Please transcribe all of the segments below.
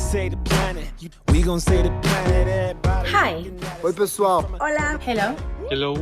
Say the planet, we gon' say the planet, everybody. Hi. Oi, pessoal. Hola. Hello. Hello.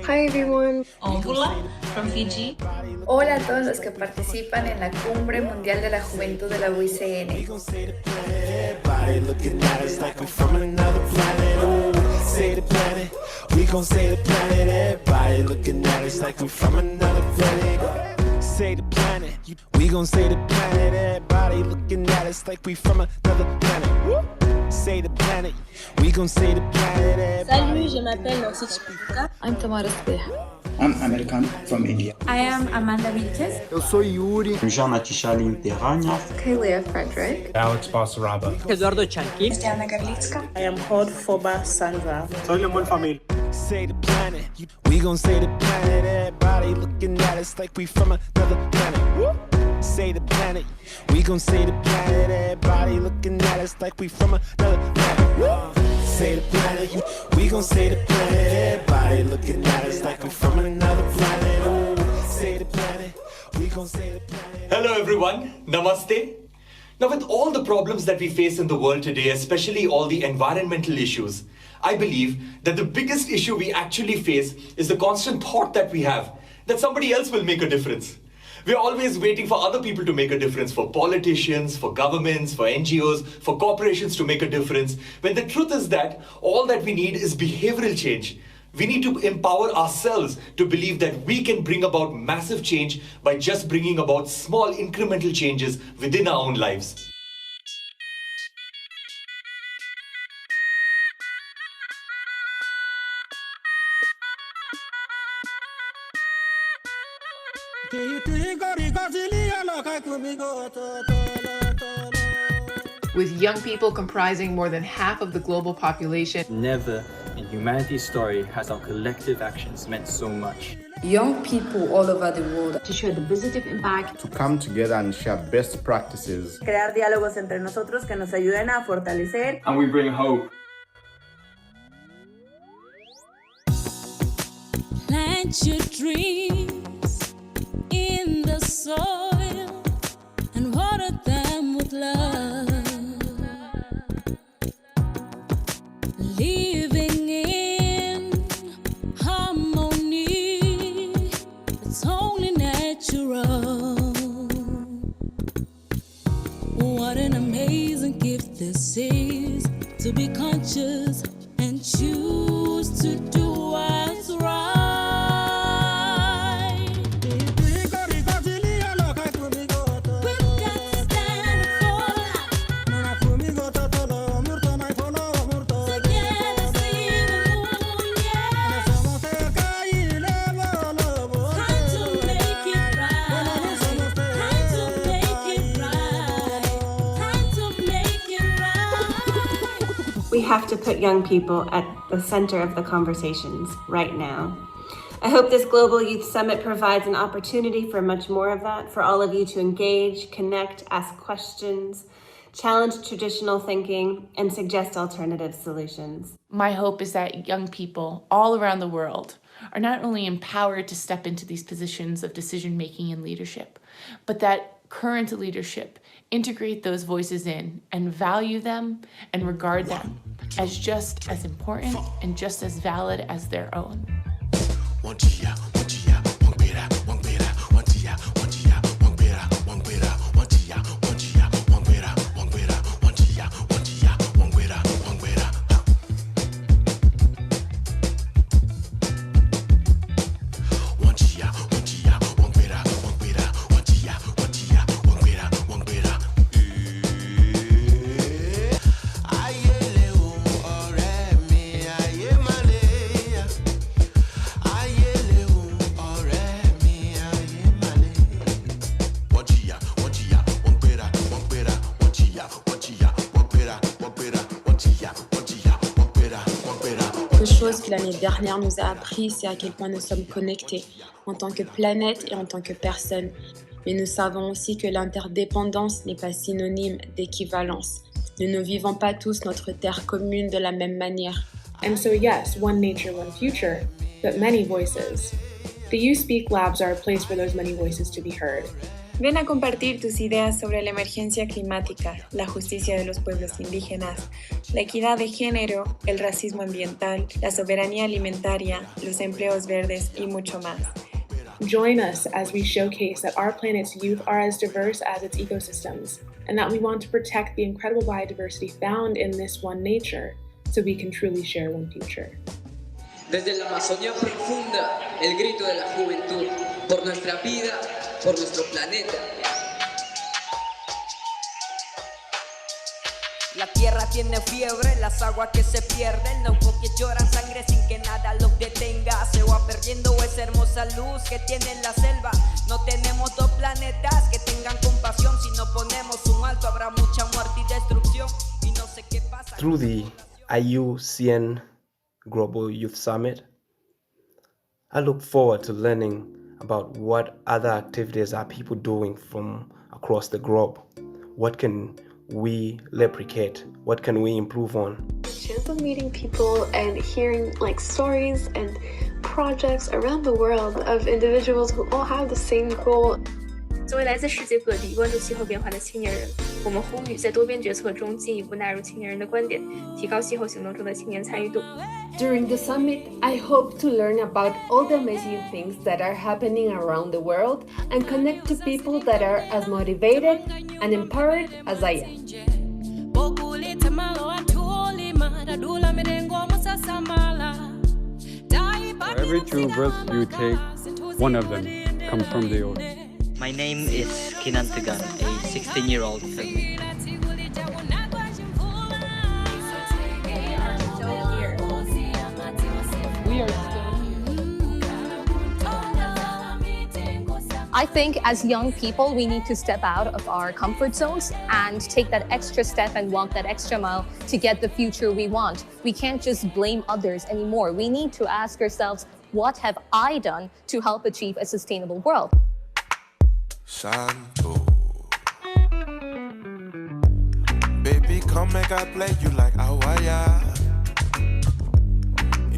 Hi everyone. Hola, from Fiji. Hola a todos los que participan en la Cumbre Mundial de la Juventud de la IUCN. We gon' say the planet, everybody looking at us like we from another planet. Oh, say the planet, we gon' say the planet, everybody looking at us like we from another planet. Say the planet, we gon' say the planet, everybody looking at us like we from another planet. Say the planet, we gon' say the planet, everybody. Salut, je m'appelle Nancy Chipuka. I'm Tamara Speha. I'm American from India. I am Amanda Vites. Eu sou Yuri. Jean Natishalim Terrania. Kalia Frederick. Alex Basaraba. Eduardo Chanki. Diana Gavlitska. I am Hod Foba Sandra. Solomon Famil. Say the planet, we gon' say the planet, everybody looking at us like we from another planet. Say the planet, we gon' say the planet, everybody looking at us like we from another planet. Say the planet, we gon' say the planet, everybody looking at us like we from another planet. Say the planet, we gon' say the planet. Hello everyone, namaste. Now with all the problems that we face in the world today, especially all the environmental issues, I believe that the biggest issue we actually face is the constant thought that we have that somebody else will make a difference. We're always waiting for other people to make a difference, for politicians, for governments, for NGOs, for corporations to make a difference, when the truth is that all that we need is behavioral change. We need to empower ourselves to believe that we can bring about massive change by just bringing about small incremental changes within our own lives. With young people comprising more than half of the global population, never in humanity's story has our collective actions meant so much. Young people all over the world to show the positive impact, to come together and share best practices, crear diálogos entre nosotros que nos ayuden a fortalecer, and we bring hope. Plant your dreams in the soil and water them with love. Living in harmony, it's only natural. What an amazing gift this is, to be conscious and choose to do what's right. We have to put young people at the center of the conversations right now. I hope this Global Youth Summit provides an opportunity for much more of that, for all of you to engage, connect, ask questions, challenge traditional thinking, and suggest alternative solutions. My hope is that young people all around the world are not only empowered to step into these positions of decision-making and leadership, but that current leadership integrate those voices in and value them and regard them as just as important and just as valid as their own. chose que l'année dernière nous a appris, c'est à quel point nous sommes connectés en tant que planète et en tant que personne. Mais nous savons aussi que l'interdépendance n'est pas synonyme d'équivalence. Nous ne vivons pas tous notre terre commune de la même manière. And so yes, one nature, one future, but many voices. The You Speak Labs are a place for those many voices to be heard. Ven a compartir tus ideas sobre la emergencia climática, la justicia de los pueblos indígenas, la equidad de género, el racismo ambiental, la soberanía alimentaria, los empleos verdes y mucho más. Join us as we showcase that our planet's youth are as diverse as its ecosystems, and that we want to protect the incredible biodiversity found in this one nature so we can truly share one future. Desde la Amazonía profunda, el grito de la juventud, por nuestra vida, por nuestro planeta. La tierra tiene fiebre, las aguas que se pierden, los bosques lloran sangre sin que nada los detenga. Se va perdiendo esa hermosa luz que tiene la selva. No tenemos dos planetas que tengan compasión. Si no ponemos un alto habrá mucha muerte y destrucción. Y no sé qué pasa. Through the IUCN Global Youth Summit, I look forward to learning about what other activities are people doing from across the globe. What can we replicate? What can we improve on? Chance of meeting people and hearing stories and projects around the world of individuals who all have the same goal. 作为来自世界各地关注气候变化的青年人，我们呼吁在多边决策中进一步纳入青年人的观点，提高气候行动中的青年参与度。During the summit, I hope to learn about all the amazing things that are happening around the world and connect to people that are as motivated and empowered as I am. For every two breaths you take, one of them comes from the ocean. My name is Kinan Tegan, a 16-year-old film. I think as young people, we need to step out of our comfort zones and take that extra step and walk that extra mile to get the future we want. We can't just blame others anymore. We need to ask ourselves, what have I done to help achieve a sustainable world? Santo. Baby, come make I play you like Awaya.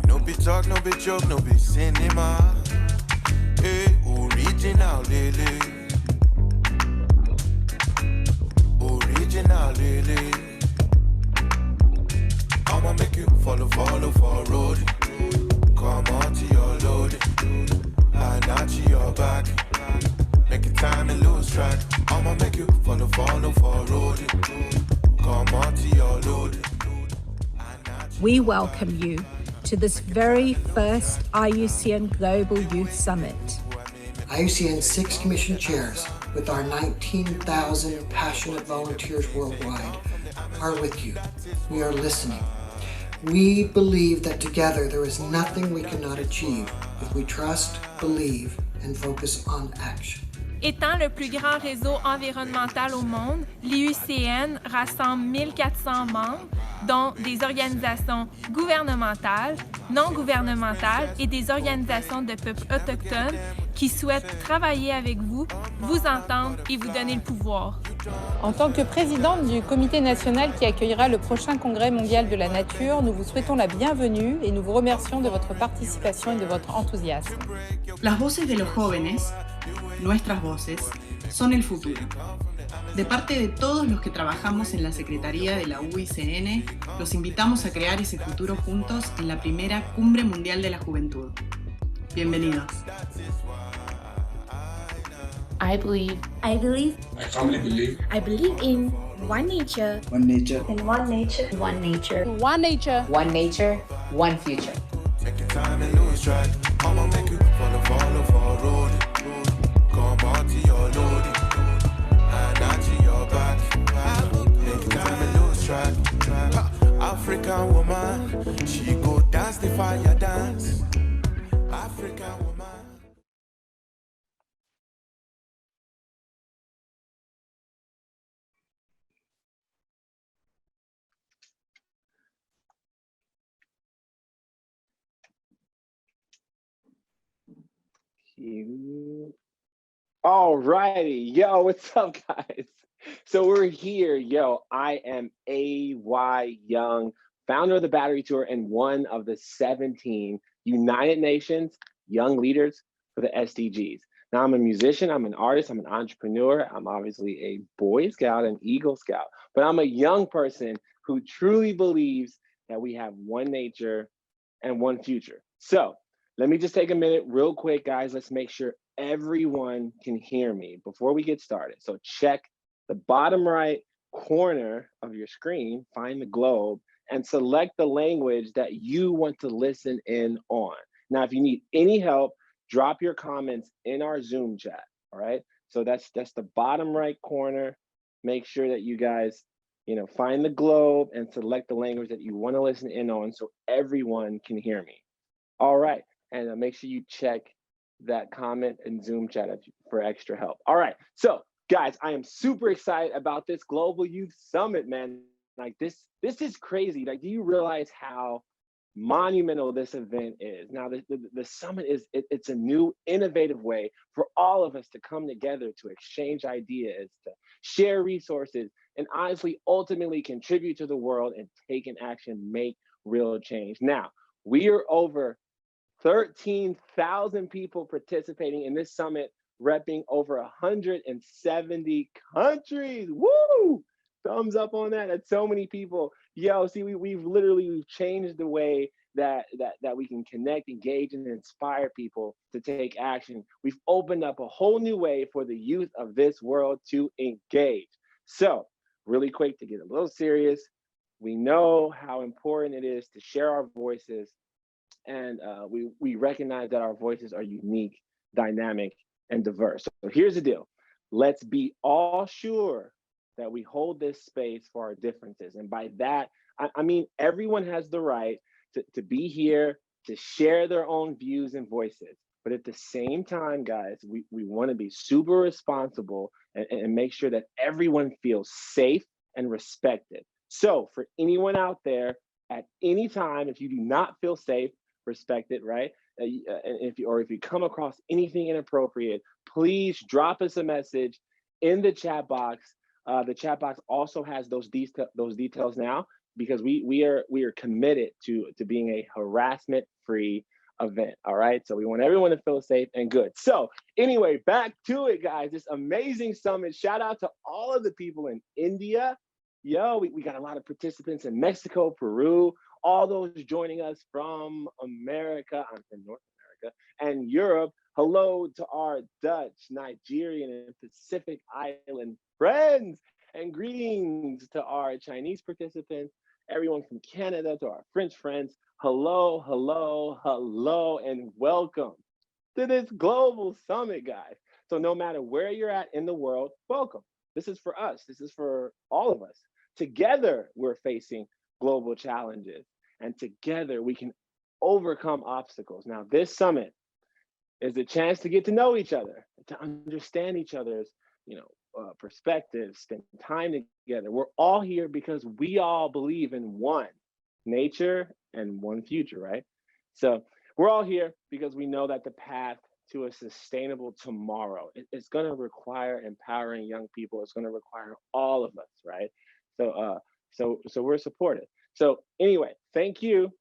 No be talk, no be joke, no be cinema. Hey, original lily. Original lily. I'ma make you follow for road. Come on to your load. I not to your back. Make it time and lose track. I'ma make you follow for road. Come on to your load. We welcome you to this very first IUCN Global Youth Summit. IUCN's 6 commission chairs, with our 19,000 passionate volunteers worldwide, are with you. We are listening. We believe that together there is nothing we cannot achieve if we trust, believe, and focus on action. Étant le plus grand réseau environnemental au monde, l'IUCN rassemble 1400 membres, dont des organisations gouvernementales, non gouvernementales et des organisations de peuples autochtones qui souhaitent travailler avec vous, vous entendre et vous donner le pouvoir. En tant que présidente du comité national qui accueillera le prochain congrès mondial de la nature, nous vous souhaitons la bienvenue et nous vous remercions de votre participation et de votre enthousiasme. Las voces de los jóvenes, nuestras voces, son el futuro. De parte de todos los que trabajamos en la Secretaría de la IUCN, los invitamos a crear ese futuro juntos en la primera Cumbre Mundial de la Juventud. Bienvenidos. I believe. I believe. I firmly believe. I believe in one nature. One nature. In one nature. One nature. One nature. One nature. One future. Take your time and lose track. I'ma make you follow for road. Come on to your load. And not to your back. Take time and lose track. African woman, she go dance the fire dance. African woman. All righty, yo, what's up, guys? So we're here, yo. I am A.Y. Young, founder of the Battery Tour and one of the 17 United Nations Young Leaders for the SDGs. Now, I'm a musician, I'm an artist, I'm an entrepreneur, I'm obviously a Boy Scout, an Eagle Scout, but I'm a young person who truly believes that we have one nature and one future. So let me just take a minute real quick, guys. Let's make sure everyone can hear me before we get started. So check the bottom right corner of your screen, find the globe, and select the language that you want to listen in on. Now, if you need any help, drop your comments in our Zoom chat, all right? So that's the bottom right corner. Make sure that you guys, find the globe and select the language that you want to listen in on so everyone can hear me. All right, and make sure you check that comment in Zoom chat for extra help. All right, so guys, I am super excited about this Global Youth Summit, man. Like this is crazy. Like, do you realize how monumental this event is? Now, the summit it's a new, innovative way for all of us to come together to exchange ideas, to share resources, and honestly, ultimately contribute to the world and take an action, make real change. Now, we are over 13,000 people participating in this summit, repping over 170 countries. Woo! Thumbs up on that. That's so many people. Yo, see, we've literally changed the way that we can connect, engage, and inspire people to take action. We've opened up a whole new way for the youth of this world to engage. So, really quick, to get a little serious, we know how important it is to share our voices, and we recognize that our voices are unique, dynamic, and diverse. So here's the deal. Let's be all sure that we hold this space for our differences. And by that, I mean everyone has the right to be here, to share their own views and voices. But at the same time, guys, we want to be super responsible and make sure that everyone feels safe and respected. So for anyone out there, at any time, if you do not feel safe, respected, right? And if you come across anything inappropriate, please drop us a message in the chat box. The chat box also has those details now, because we are committed to being a harassment-free event. All right, so we want everyone to feel safe and good. So anyway, back to it, guys. This amazing summit. Shout out to all of the people in India. Yo, we got a lot of participants in Mexico, Peru, all those joining us from America, I'm from North America, and Europe. Hello to our Dutch, Nigerian, and Pacific Island friends, and greetings to our Chinese participants, everyone from Canada, to our French friends. Hello, hello, hello, and welcome to this global summit, guys. So no matter where you're at in the world, welcome. This is for us. This is for all of us. Together, we're facing global challenges, and together we can overcome obstacles. Now, this summit is a chance to get to know each other, to understand each other's, perspectives, spend time together. We're all here because we all believe in one nature and one future, right? So we're all here because we know that the path to a sustainable tomorrow, it's going to require empowering young people. It's going to require all of us, right? So we're supported. So anyway, thank you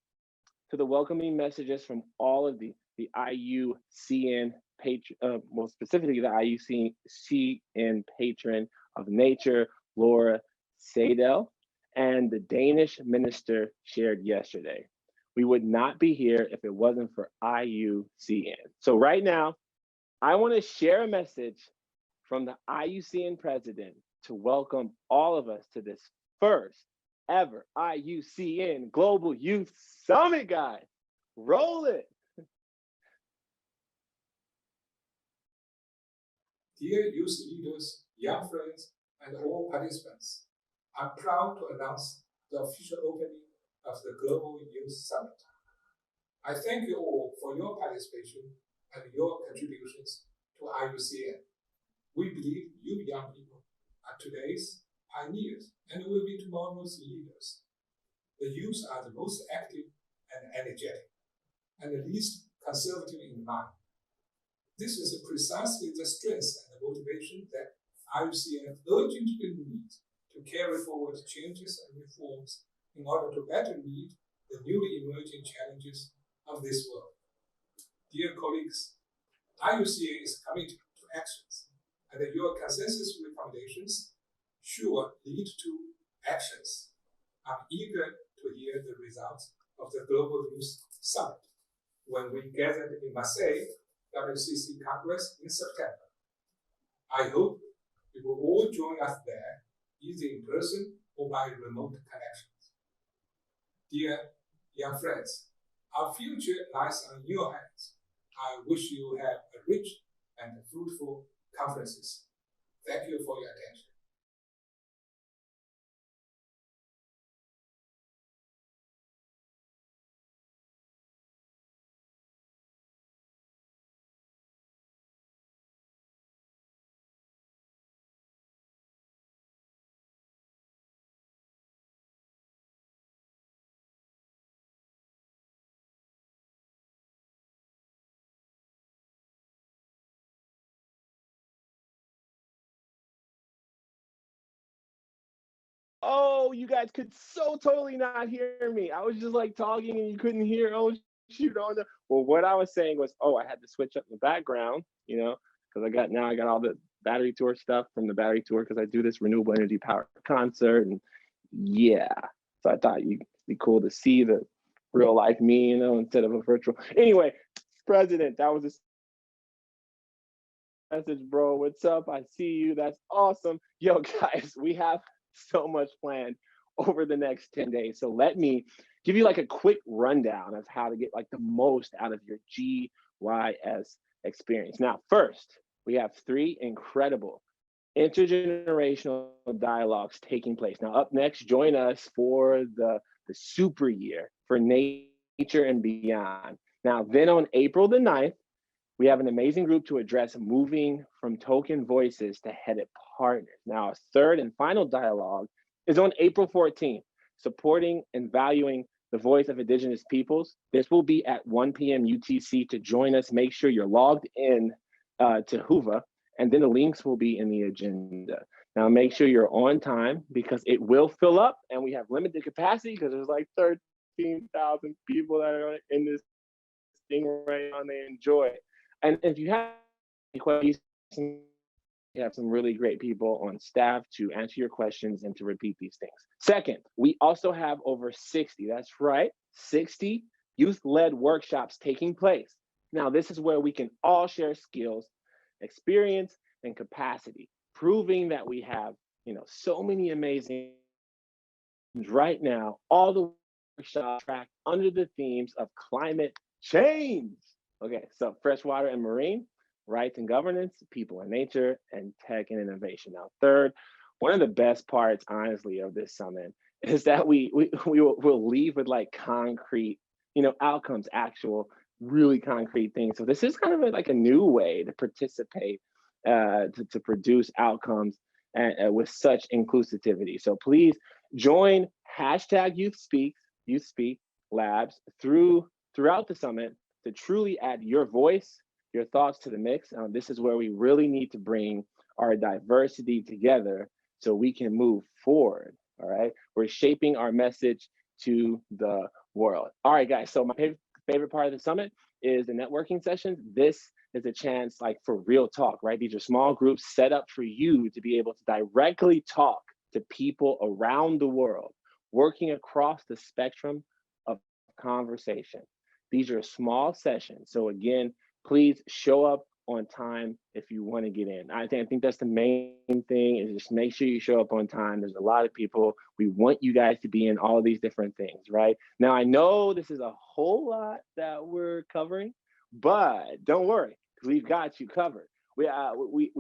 to the welcoming messages from all of the IUCN patron, well, specifically the IUCN patron of nature, Laura Seidel, and the Danish minister shared yesterday. We would not be here if it wasn't for IUCN. So right now, I want to share a message from the IUCN president to welcome all of us to this first ever IUCN Global Youth Summit, guys. Roll it. Dear youth leaders, young friends, and all participants, I'm proud to announce the official opening of the Global Youth Summit. I thank you all for your participation and your contributions to IUCN. We believe you young people are today's pioneers and will be tomorrow's leaders. The youth are the most active and energetic, and the least conservative in mind. This is precisely the strength and the motivation that IUCN urgently needs to carry forward changes and reforms in order to better meet the newly emerging challenges of this world. Dear colleagues, IUCN is committed to actions, and your consensus recommendations sure lead to actions. I'm eager to hear the results of the Global Youth Summit when we gathered in Marseille WCC Congress in September. I hope you will all join us there, either in person or by remote connections. Dear young friends, our future lies on your hands. I wish you have a rich and fruitful conferences. Thank you for your attention. Oh, you guys could so totally not hear me. I was just like talking and you couldn't hear. Oh, shoot. Oh, no. Well, what I was saying was, I had to switch up the background, because I got all the battery tour stuff from the battery tour because I do this renewable energy power concert. And yeah, so I thought it'd be cool to see the real life me, instead of a virtual. Anyway, President, that was a message, bro. What's up? I see you. That's awesome. Yo, guys, we have so much planned over the next 10 days. So let me give you like a quick rundown of how to get like the most out of your GYS experience. Now, first, we have 3 incredible intergenerational dialogues taking place. Now, up next, join us for the super year for nature and beyond. Now, then on April the 9th, we have an amazing group to address moving from token voices to headed partners. Now, a third and final dialogue is on April 14th, supporting and valuing the voice of Indigenous peoples. This will be at 1 p.m. UTC. To join us, make sure you're logged in to Hoover, and then the links will be in the agenda. Now, make sure you're on time because it will fill up and we have limited capacity because there's like 13,000 people that are in this thing right now and they enjoy it. And if you have any questions, you have some really great people on staff to answer your questions and to repeat these things. Second, we also have over 60, that's right, 60 youth-led workshops taking place. Now, this is where we can all share skills, experience, and capacity, proving that we have, so many amazing right now, all the workshops track under the themes of climate change. Okay, so freshwater and marine, rights and governance, people and nature, and tech and innovation. Now, third, one of the best parts, honestly, of this summit is that we'll leave with like concrete, outcomes, actual, really concrete things. So this is kind of like a new way to participate, to produce outcomes with such inclusivity. So please join #YouthSpeak Labs throughout the summit to truly add your voice, your thoughts to the mix. This is where we really need to bring our diversity together so we can move forward, all right? We're shaping our message to the world. All right, guys, so my favorite part of the summit is the networking sessions. This is a chance like for real talk, right? These are small groups set up for you to be able to directly talk to people around the world, working across the spectrum of conversation. These are small sessions. So again, please show up on time if you want to get in. I think that's the main thing, is just make sure you show up on time. There's a lot of people. We want you guys to be in all of these different things, right? Now, I know this is a whole lot that we're covering, but don't worry, because we've got you covered. We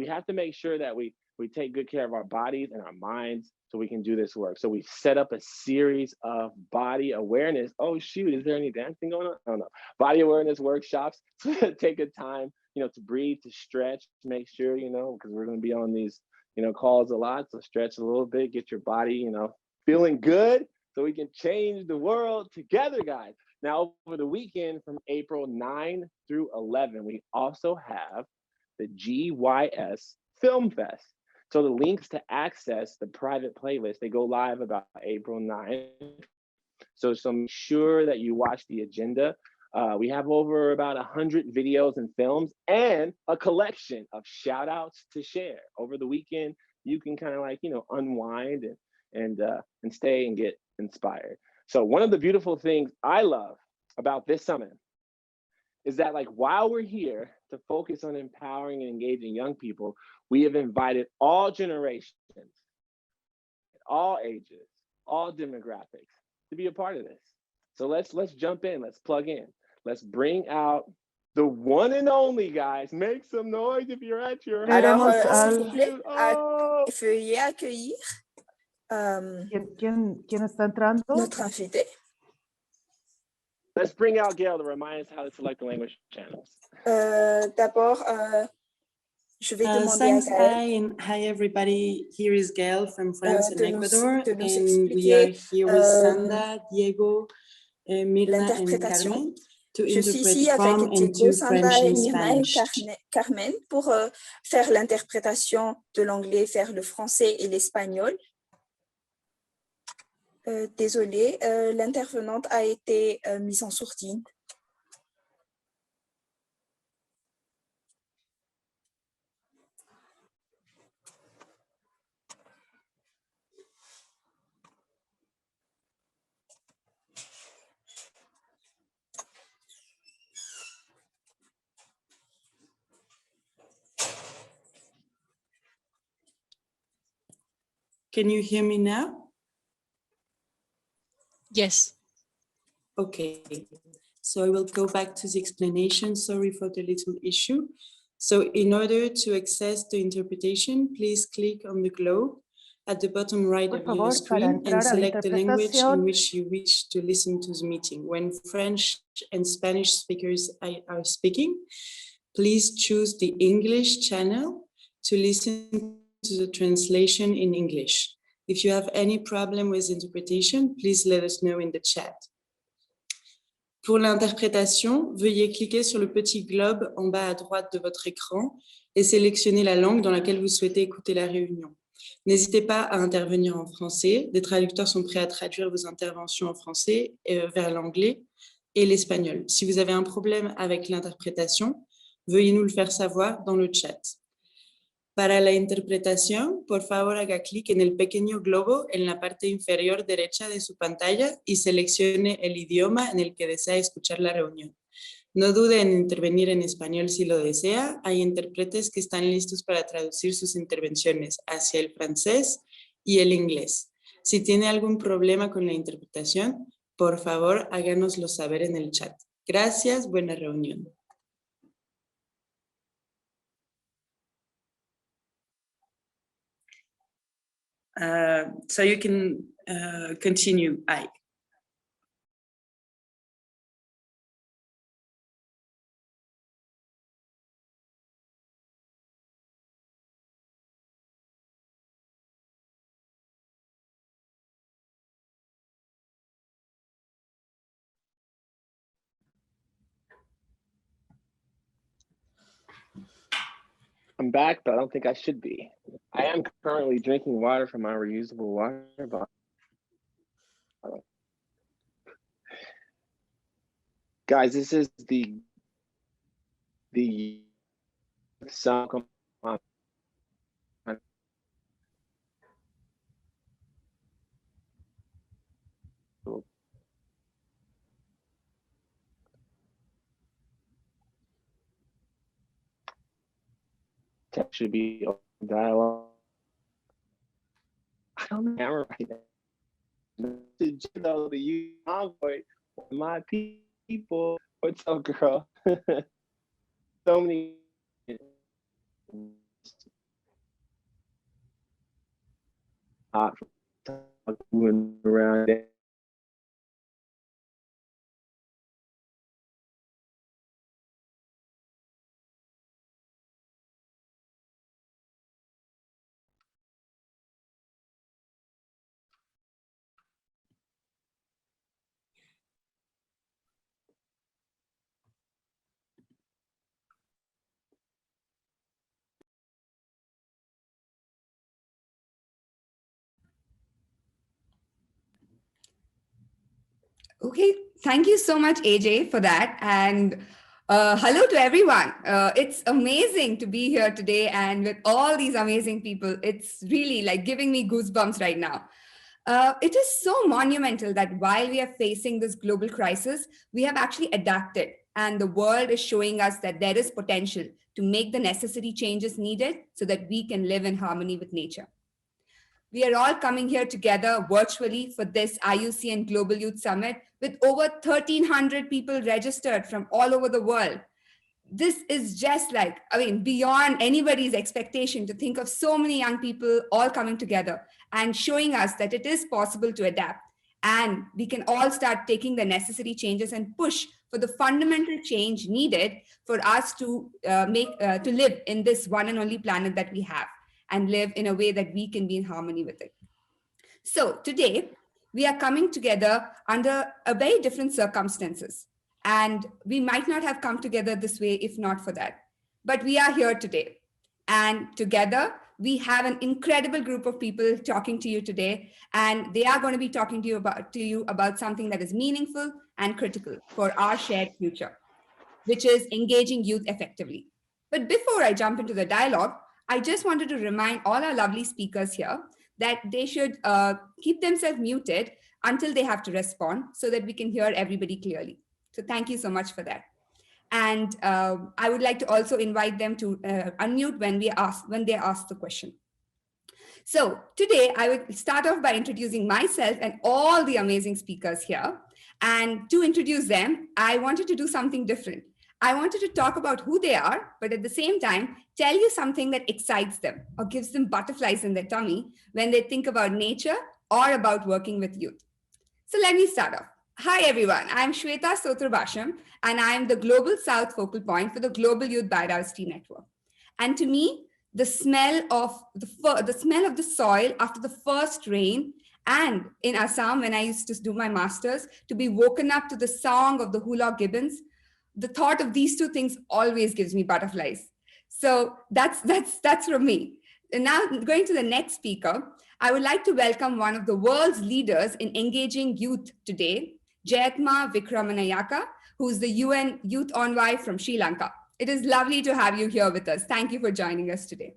have to make sure that we take good care of our bodies and our minds so we can do this work. So we set up a series of body awareness. Oh shoot, is there any dancing going on? I don't know. Body awareness workshops to take a time, to breathe, to stretch, to make sure, because we're going to be on these, calls a lot. So stretch a little bit, get your body, feeling good so we can change the world together, guys. Now, over the weekend from April 9 through 11, we also have the GYS Film Fest. So the links to access the private playlist, they go live about April 9th. So make sure that you watch the agenda We have over about 100 videos and films and a collection of shout outs to share. Over the weekend, you can kind of like, unwind and stay and get inspired. So one of the beautiful things I love about this summit is that like while we're here to focus on empowering and engaging young people, we have invited all generations, all ages, all demographics to be a part of this. So let's jump in, let's plug in. Let's bring out the one and only, guys. Make some noise if you're at your Alors, house. s'il vous plaît, veuillez accueillir ¿Quién está entrando? notre invité. Let's bring out Gail to remind us how to select the language channels. D'abord, je vais demander Thanks, à Gaël and hi everybody. Here is Gail from France and Ecuador, de nous and we are here with expliquer Sandra, Diego, Mirna, and l'interprétation. Carmen to Je suis ici interpret avec from and Diego, to Sandra, French and Mirna et Spanish. Carmen pour faire l'interprétation de l'anglais vers le français et l'espagnol. Désolée, l'intervenante a été mise en sourdine. Can you hear me now? Yes. Okay, so I will go back to the explanation. Sorry for the little issue. So in order to access the interpretation, please click on the globe at the bottom right Por of your favor, para screen and entrar a la select the language in interpretación, which you wish to listen to the meeting. When French and Spanish speakers are speaking, please choose the English channel to listen to the translation in English. If you have any problem with interpretation, please let us know in the chat. Pour l'interprétation, veuillez cliquer sur le petit globe en bas à droite de votre écran et sélectionner la langue dans laquelle vous souhaitez écouter la réunion. N'hésitez pas à intervenir en français. Des traducteurs sont prêts à traduire vos interventions en français vers l'anglais et l'espagnol. Si vous avez un problème avec l'interprétation, veuillez nous le faire savoir dans le chat. Para la interpretación, por favor haga clic en el pequeño globo en la parte inferior derecha de su pantalla y seleccione el idioma en el que desea escuchar la reunión. No dude en intervenir en español si lo desea. Hay intérpretes que están listos para traducir sus intervenciones hacia el francés y el inglés. Si tiene algún problema con la interpretación, por favor háganoslo saber en el chat. Gracias, buena reunión. So you can continue. I'm back, but I don't think I should be. I am currently drinking water from my reusable water bottle. Guys, this is the song. Should be dialogue. I don't know camera right now. The youth envoy, my people. What's up, girl? So many. Moving around. Okay, Thank you so much, AJ, for that. And hello to everyone. It's amazing to be here today and with all these amazing people. It's really like giving me goosebumps right now. It is so monumental that while we are facing this global crisis, we have actually adapted, and the world is showing us that there is potential to make the necessary changes needed so that we can live in harmony with nature. We are all coming here together virtually for this IUCN Global Youth Summit with over 1,300 people registered from all over the world. This is just like, beyond anybody's expectation to think of so many young people all coming together and showing us that it is possible to adapt. And we can all start taking the necessary changes and push for the fundamental change needed for us to live in this one and only planet that we have, and live in a way that we can be in harmony with it. So today, we are coming together under a very different circumstances. And we might not have come together this way if not for that. But we are here today. And together, we have an incredible group of people talking to you today. And they are going to be talking to you about something that is meaningful and critical for our shared future, which is engaging youth effectively. But before I jump into the dialogue, I just wanted to remind all our lovely speakers here that they should keep themselves muted until they have to respond so that we can hear everybody clearly. So thank you so much for that. And I would like to also invite them to unmute when they ask the question. So today I would start off by introducing myself and all the amazing speakers here. And to introduce them, I wanted to do something different. I wanted to talk about who they are, but at the same time, tell you something that excites them or gives them butterflies in their tummy when they think about nature or about working with youth. So let me start off. Hi, everyone. I'm Shweta Sotrabasham, and I'm the Global South focal point for the Global Youth Biodiversity Network. And to me, the smell of the soil after the first rain, and in Assam, when I used to do my master's, to be woken up to the song of the hula gibbons, the thought of these two things always gives me butterflies. So that's from me. And now going to the next speaker, I would like to welcome one of the world's leaders in engaging youth today, Jayatma Vikramanayaka, who is the UN Youth Envoy from Sri Lanka. It is lovely to have you here with us. Thank you for joining us today.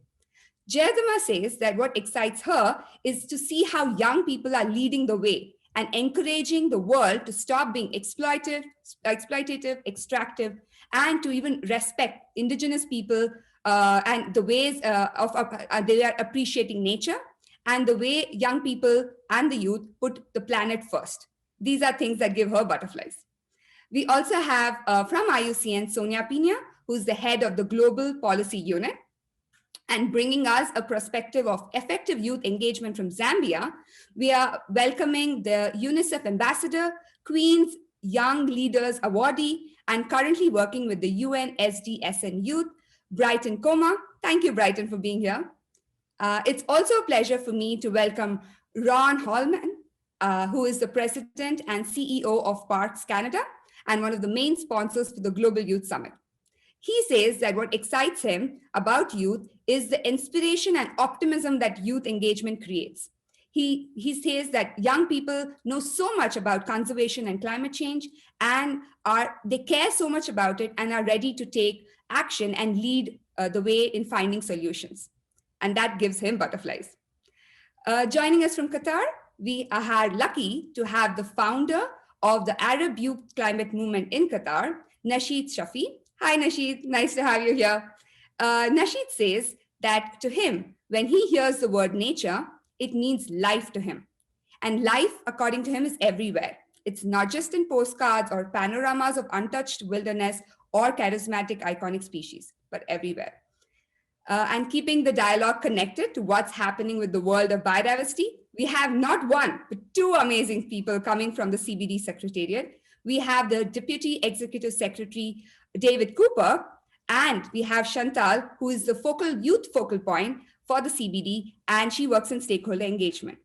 Jayatma says that what excites her is to see how young people are leading the way and encouraging the world to stop being exploitative, extractive, and to even respect indigenous people and the ways they are appreciating nature and the way young people and the youth put the planet first. These are things that give her butterflies. We also have from IUCN, Sonia Pina, who's the head of the Global Policy Unit. And bringing us a perspective of effective youth engagement from Zambia, we are welcoming the UNICEF Ambassador, Queen's Young Leaders Awardee, and currently working with the UN SDSN Youth, Brighton Koma. Thank you, Brighton, for being here. It's also a pleasure for me to welcome Ron Holman, who is the President and CEO of Parks Canada and one of the main sponsors for the Global Youth Summit. He says that what excites him about youth is the inspiration and optimism that youth engagement creates. He says that young people know so much about conservation and climate change, and they care so much about it and are ready to take action and lead the way in finding solutions. And that gives him butterflies. Joining us from Qatar, we are lucky to have the founder of the Arab Youth Climate Movement in Qatar, Nasheed Shafi. Hi, Nasheed. Nice to have you here. Nasheed says that to him, when he hears the word nature, it means life to him. And life, according to him, is everywhere. It's not just in postcards or panoramas of untouched wilderness or charismatic iconic species, but everywhere. And keeping the dialogue connected to what's happening with the world of biodiversity, we have not one, but two amazing people coming from the CBD Secretariat. We have the Deputy Executive Secretary, David Cooper, and we have Chantal, who is the youth focal point for the CBD, and she works in stakeholder engagement.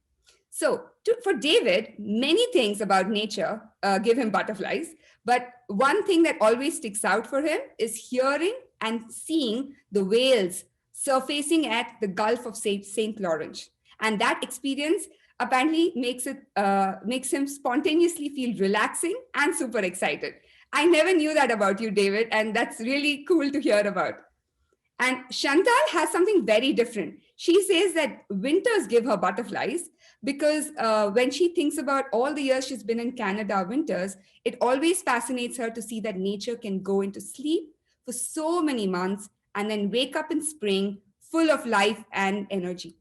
So for David, many things about nature give him butterflies, but one thing that always sticks out for him is hearing and seeing the whales surfacing at the Gulf of St. Lawrence. And that experience apparently makes him spontaneously feel relaxing and super excited. I never knew that about you, David, and that's really cool to hear about. And Chantal has something very different. She says that winters give her butterflies because when she thinks about all the years she's been in Canada winters, it always fascinates her to see that nature can go into sleep for so many months and then wake up in spring full of life and energy.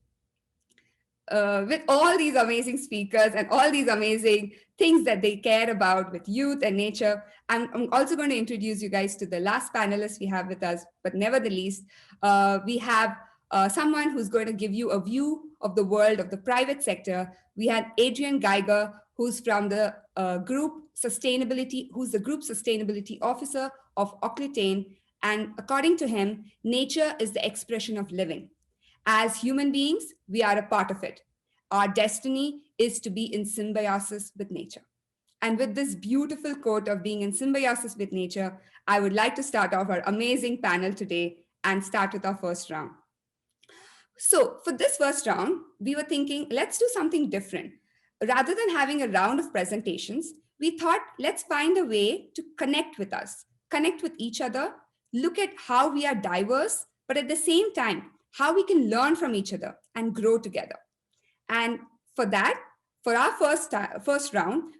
With all these amazing speakers and all these amazing things that they care about with youth and nature, I'm also going to introduce you guys to the last panelist we have with us, but never the least, we have someone who's going to give you a view of the world of the private sector. We had Adrian Geiger, who's from the group sustainability officer of Occitan. And according to him, nature is the expression of living. As human beings, we are a part of it. Our destiny is to be in symbiosis with nature. And with this beautiful quote of being in symbiosis with nature, I would like to start off our amazing panel today and start with our first round. So for this first round, we were thinking, let's do something different. Rather than having a round of presentations, we thought, let's find a way to connect with us, connect with each other, look at how we are diverse, but at the same time, how we can learn from each other and grow together. And for that, for our first round,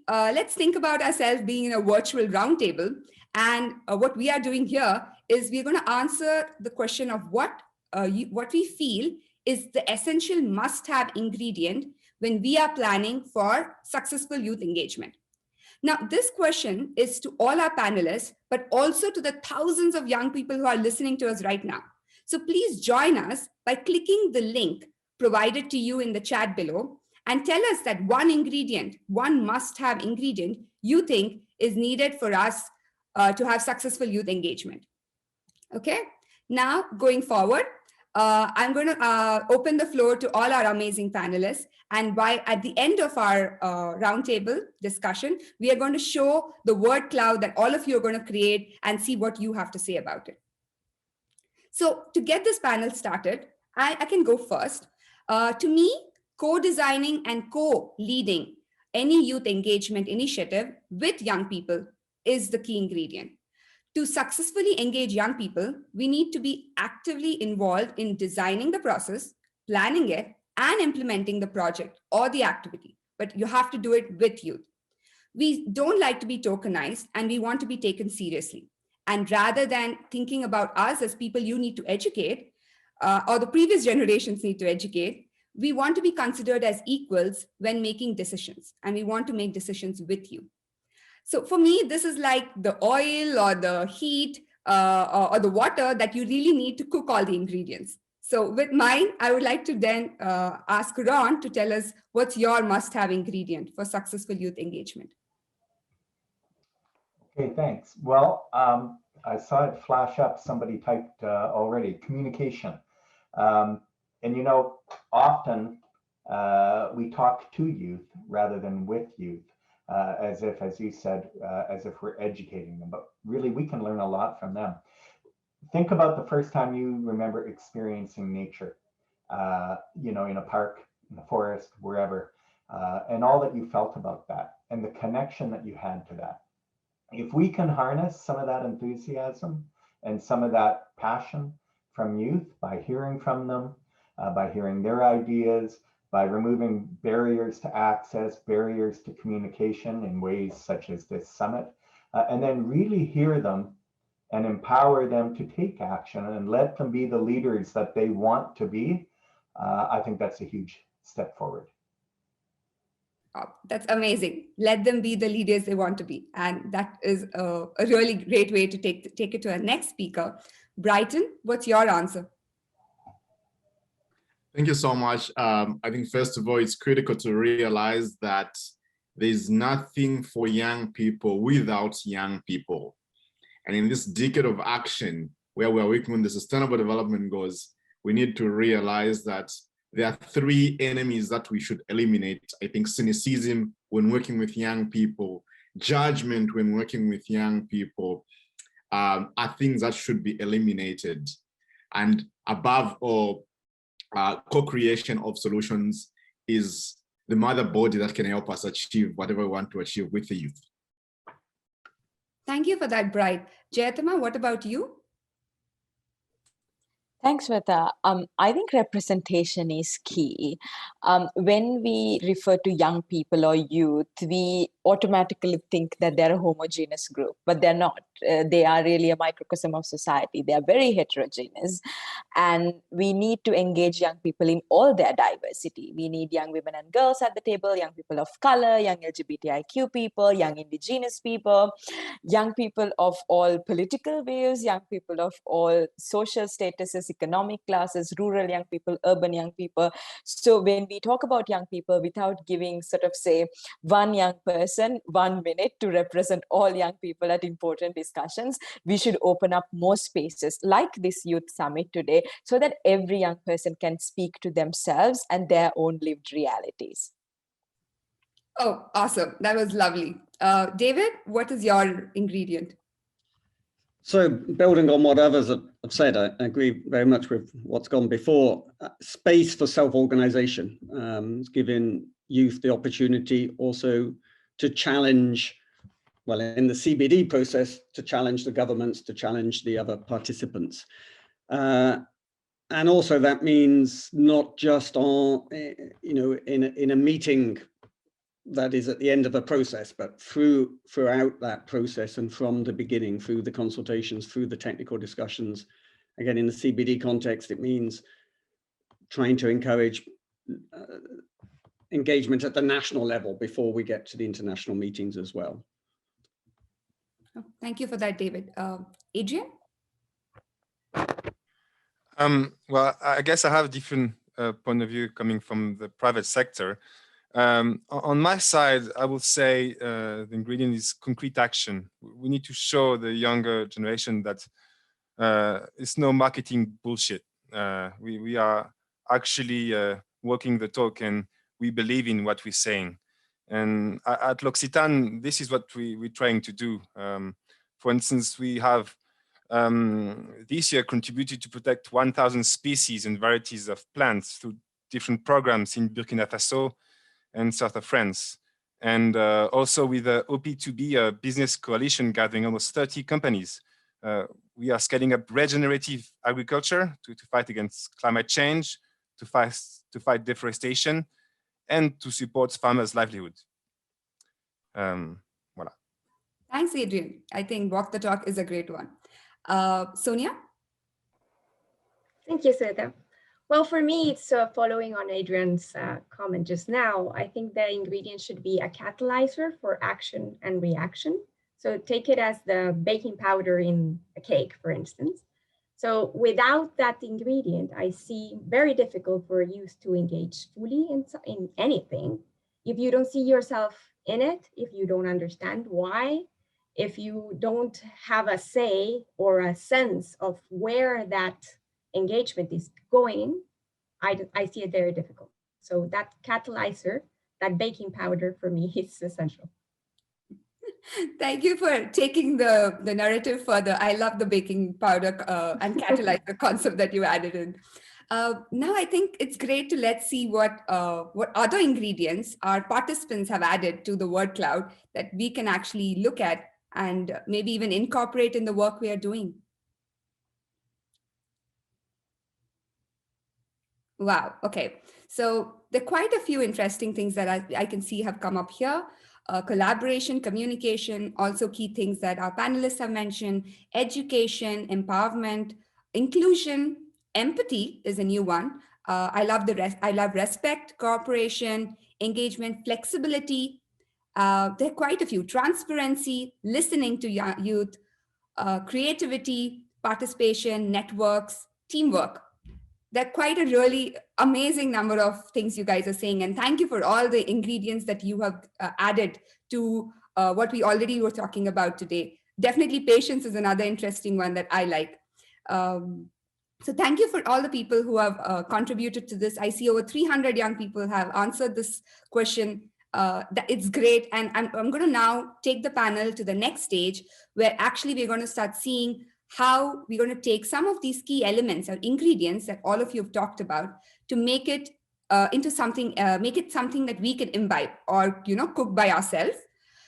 let's think about ourselves being in a virtual roundtable. And what we are doing here is we're going to answer the question of what we feel is the essential must-have ingredient when we are planning for successful youth engagement. Now, this question is to all our panelists, but also to the thousands of young people who are listening to us right now. So please join us by clicking the link provided to you in the chat below and tell us that one must-have ingredient you think is needed for us to have successful youth engagement. Okay, now going forward, I'm going to open the floor to all our amazing panelists. And at the end of our roundtable discussion, we are going to show the word cloud that all of you are going to create and see what you have to say about it. So to get this panel started, I can go first. To me, co-designing and co-leading any youth engagement initiative with young people is the key ingredient. To successfully engage young people, we need to be actively involved in designing the process, planning it, and implementing the project or the activity, but you have to do it with youth. We don't like to be tokenized, and we want to be taken seriously. And rather than thinking about us as people you need to educate, or the previous generations need to educate, we want to be considered as equals when making decisions, and we want to make decisions with you. So for me, this is like the oil or the heat or the water that you really need to cook all the ingredients. So with mine, I would like to then ask Ron to tell us what's your must-have ingredient for successful youth engagement. Okay, thanks. Well, I saw it flash up. Somebody typed already, communication. And you know, often we talk to youth rather than with youth, as if, as you said, as if we're educating them, but really we can learn a lot from them. Think about the first time you remember experiencing nature, you know, in a park, in the forest, wherever, and all that you felt about that and the connection that you had to that. If we can harness some of that enthusiasm and some of that passion from youth by hearing from them, by hearing their ideas, by removing barriers to access, barriers to communication in ways such as this summit, and then really hear them and empower them to take action and let them be the leaders that they want to be, I think that's a huge step forward. Oh, that's amazing. Let them be the leaders they want to be. And that is a really great way to take it to our next speaker. Brighton, what's your answer? Thank you so much. I think first of all, it's critical to realize that there's nothing for young people without young people. And in this decade of action, where we're working on the Sustainable Development Goals, we need to realize that there are three enemies that we should eliminate. I think cynicism when working with young people, judgment when working with young people, are things that should be eliminated. And above all, co-creation of solutions is the mother body that can help us achieve whatever we want to achieve with the youth. Thank you for that, Bright. Jayatama, what about you? Thanks, Sweta. I think representation is key. When we refer to young people or youth, we automatically think that they're a homogeneous group, but they're not. They are really a microcosm of society. They are very heterogeneous. And we need to engage young people in all their diversity. We need young women and girls at the table, young people of color, young LGBTIQ people, young indigenous people, young people of all political views, young people of all social statuses, economic classes, rural young people, urban young people. So when we talk about young people, without giving sort of say one young person 1 minute to represent all young people at important discussions, we should open up more spaces like this youth summit today so that every young person can speak to themselves and their own lived realities. Oh, awesome. That was lovely. David, what is your ingredient? So building on what others have said, I agree very much with what's gone before. Space for self-organization, giving youth the opportunity also to challenge, well, in the CBD process, to challenge the governments, to challenge the other participants. And also that means not just on, in a meeting that is at the end of a process, but throughout that process and from the beginning, through the consultations, through the technical discussions. Again, in the CBD context, it means trying to encourage engagement at the national level before we get to the international meetings as well. Oh, thank you for that, David. Adrian? Well, I guess I have a different point of view coming from the private sector. On my side, I would say the ingredient is concrete action. We need to show the younger generation that it's no marketing bullshit. We are actually walking the talk and we believe in what we're saying. And at L'Occitane, this is what we're trying to do. For instance, we have this year contributed to protect 1,000 species and varieties of plants through different programs in Burkina Faso and south of France. And also with the OP2B business coalition gathering almost 30 companies. We are scaling up regenerative agriculture to fight against climate change, to fight deforestation, and to support farmers' livelihood. Voilà. Thanks, Adrian. I think Walk the Talk is a great one. Sonia? Thank you, Sweta. Well, for me, it's following on Adrian's comment just now. I think the ingredient should be a catalyzer for action and reaction. So take it as the baking powder in a cake, for instance. So without that ingredient, I see very difficult for youth to engage fully in anything. If you don't see yourself in it, if you don't understand why, if you don't have a say or a sense of where that engagement is going, I see it very difficult. So that catalyzer, that baking powder for me is essential. Thank you for taking the narrative further. I love the baking powder and catalyzer concept that you added in. Now I think it's great to let's see what other ingredients our participants have added to the word cloud that we can actually look at and maybe even incorporate in the work we are doing. Wow, okay. So there are quite a few interesting things that I can see have come up here. Collaboration, communication, also key things that our panelists have mentioned, education, empowerment, inclusion, empathy is a new one. I love the rest. I love respect, cooperation, engagement, flexibility. There are quite a few. Transparency, listening to youth, creativity, participation, networks, teamwork. There are quite a really amazing number of things you guys are saying. And thank you for all the ingredients that you have added to what we already were talking about today. Definitely patience is another interesting one that I like. So thank you for all the people who have contributed to this. I see over 300 young people have answered this question. It's great. And I'm going to now take the panel to the next stage where actually we're going to start seeing how we're going to take some of these key elements or ingredients that all of you have talked about to make it into something, make it something that we can imbibe or, cook by ourselves.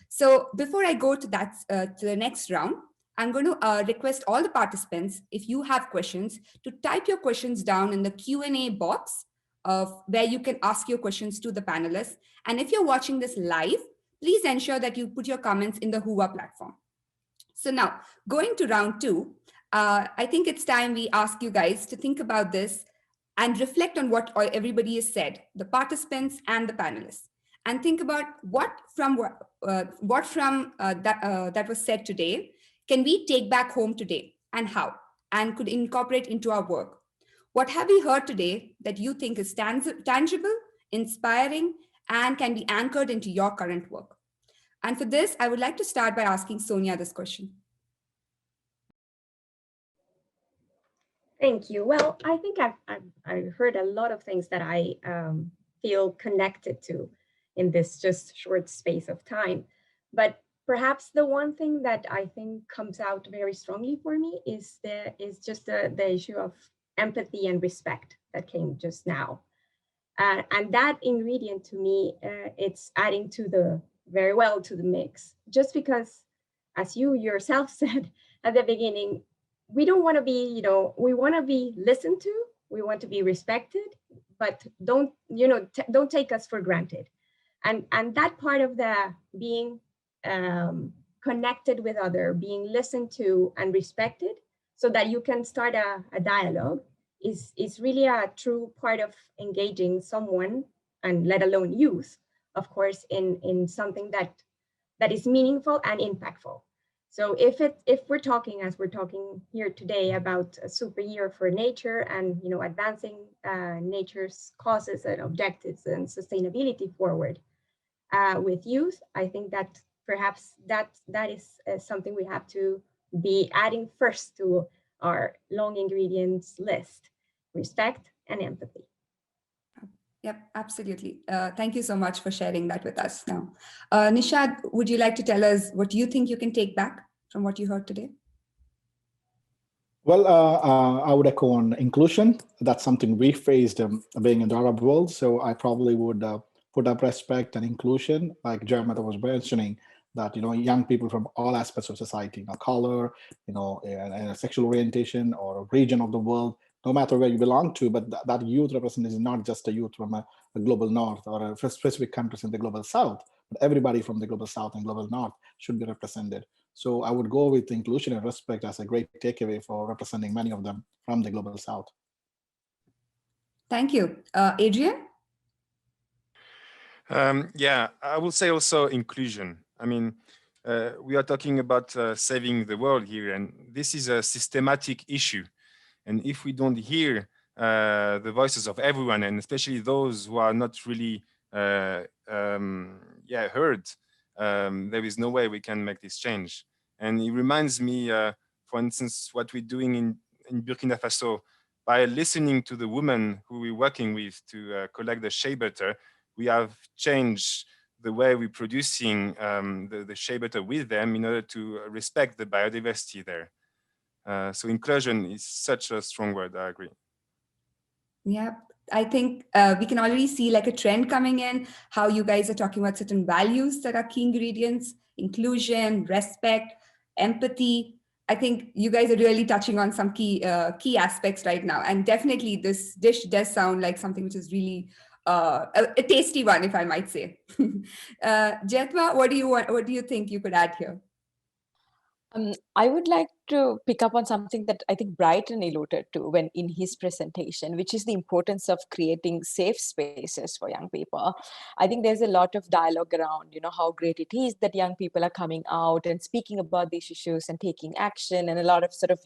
So before I go to that, to the next round, I'm going to request all the participants, if you have questions, to type your questions down in the Q&A box where you can ask your questions to the panelists. And if you're watching this live, please ensure that you put your comments in the Whova platform. So now, going to round 2, I think it's time we ask you guys to think about this and reflect on what everybody has said, the participants and the panelists, and think about what from that was said today can we take back home today, and how, and could incorporate into our work. What have we heard today that you think is tangible, inspiring, and can be anchored into your current work? And for this, I would like to start by asking Sonia this question. Thank you. Well, I think I've heard a lot of things that I feel connected to in this just short space of time. But perhaps the one thing that I think comes out very strongly for me is just the issue of empathy and respect that came just now. And that ingredient to me, it's adding very well to the mix, just because, as you yourself said at the beginning, we don't want to be, we want to be listened to, we want to be respected, but don't take us for granted. And that part of the being connected with other, being listened to and respected so that you can start a dialogue is really a true part of engaging someone, and let alone youth, of course, in something that is meaningful and impactful. So if we're talking, as we're talking here today, about a super year for nature and advancing nature's causes and objectives and sustainability forward with youth, I think that perhaps that is something we have to be adding first to our long ingredients list: respect and empathy. Yep, absolutely. Thank you so much for sharing that with us now. Nishad, would you like to tell us what you think you can take back from what you heard today? Well, I would echo on inclusion. That's something we faced being in the Arab world. So I probably would put up respect and inclusion, like Jeremiah was mentioning, that young people from all aspects of society, color, and sexual orientation or region of the world, no matter where you belong to, but that youth representation is not just a youth from a global north or a specific countries in the global south, but everybody from the global south and global north should be represented. So I would go with inclusion and respect as a great takeaway for representing many of them from the global south. Thank you. Adrian? Yeah, I will say also inclusion. I mean, we are talking about saving the world here, and this is a systematic issue. And if we don't hear the voices of everyone, and especially those who are not really heard, there is no way we can make this change. And it reminds me, for instance, what we're doing in Burkina Faso. By listening to the women who we're working with to collect the shea butter, we have changed the way we're producing the shea butter with them in order to respect the biodiversity there. So inclusion is such a strong word, I agree. Yeah, I think we can already see like a trend coming in, how you guys are talking about certain values that are key ingredients: inclusion, respect, empathy. I think you guys are really touching on some key aspects right now. And definitely this dish does sound like something which is really a tasty one, if I might say. Jetwa, what do you think you could add here? I would like to pick up on something that I think Brighton alluded to when in his presentation, which is the importance of creating safe spaces for young people. I think there's a lot of dialogue around, how great it is that young people are coming out and speaking about these issues and taking action, and a lot of sort of,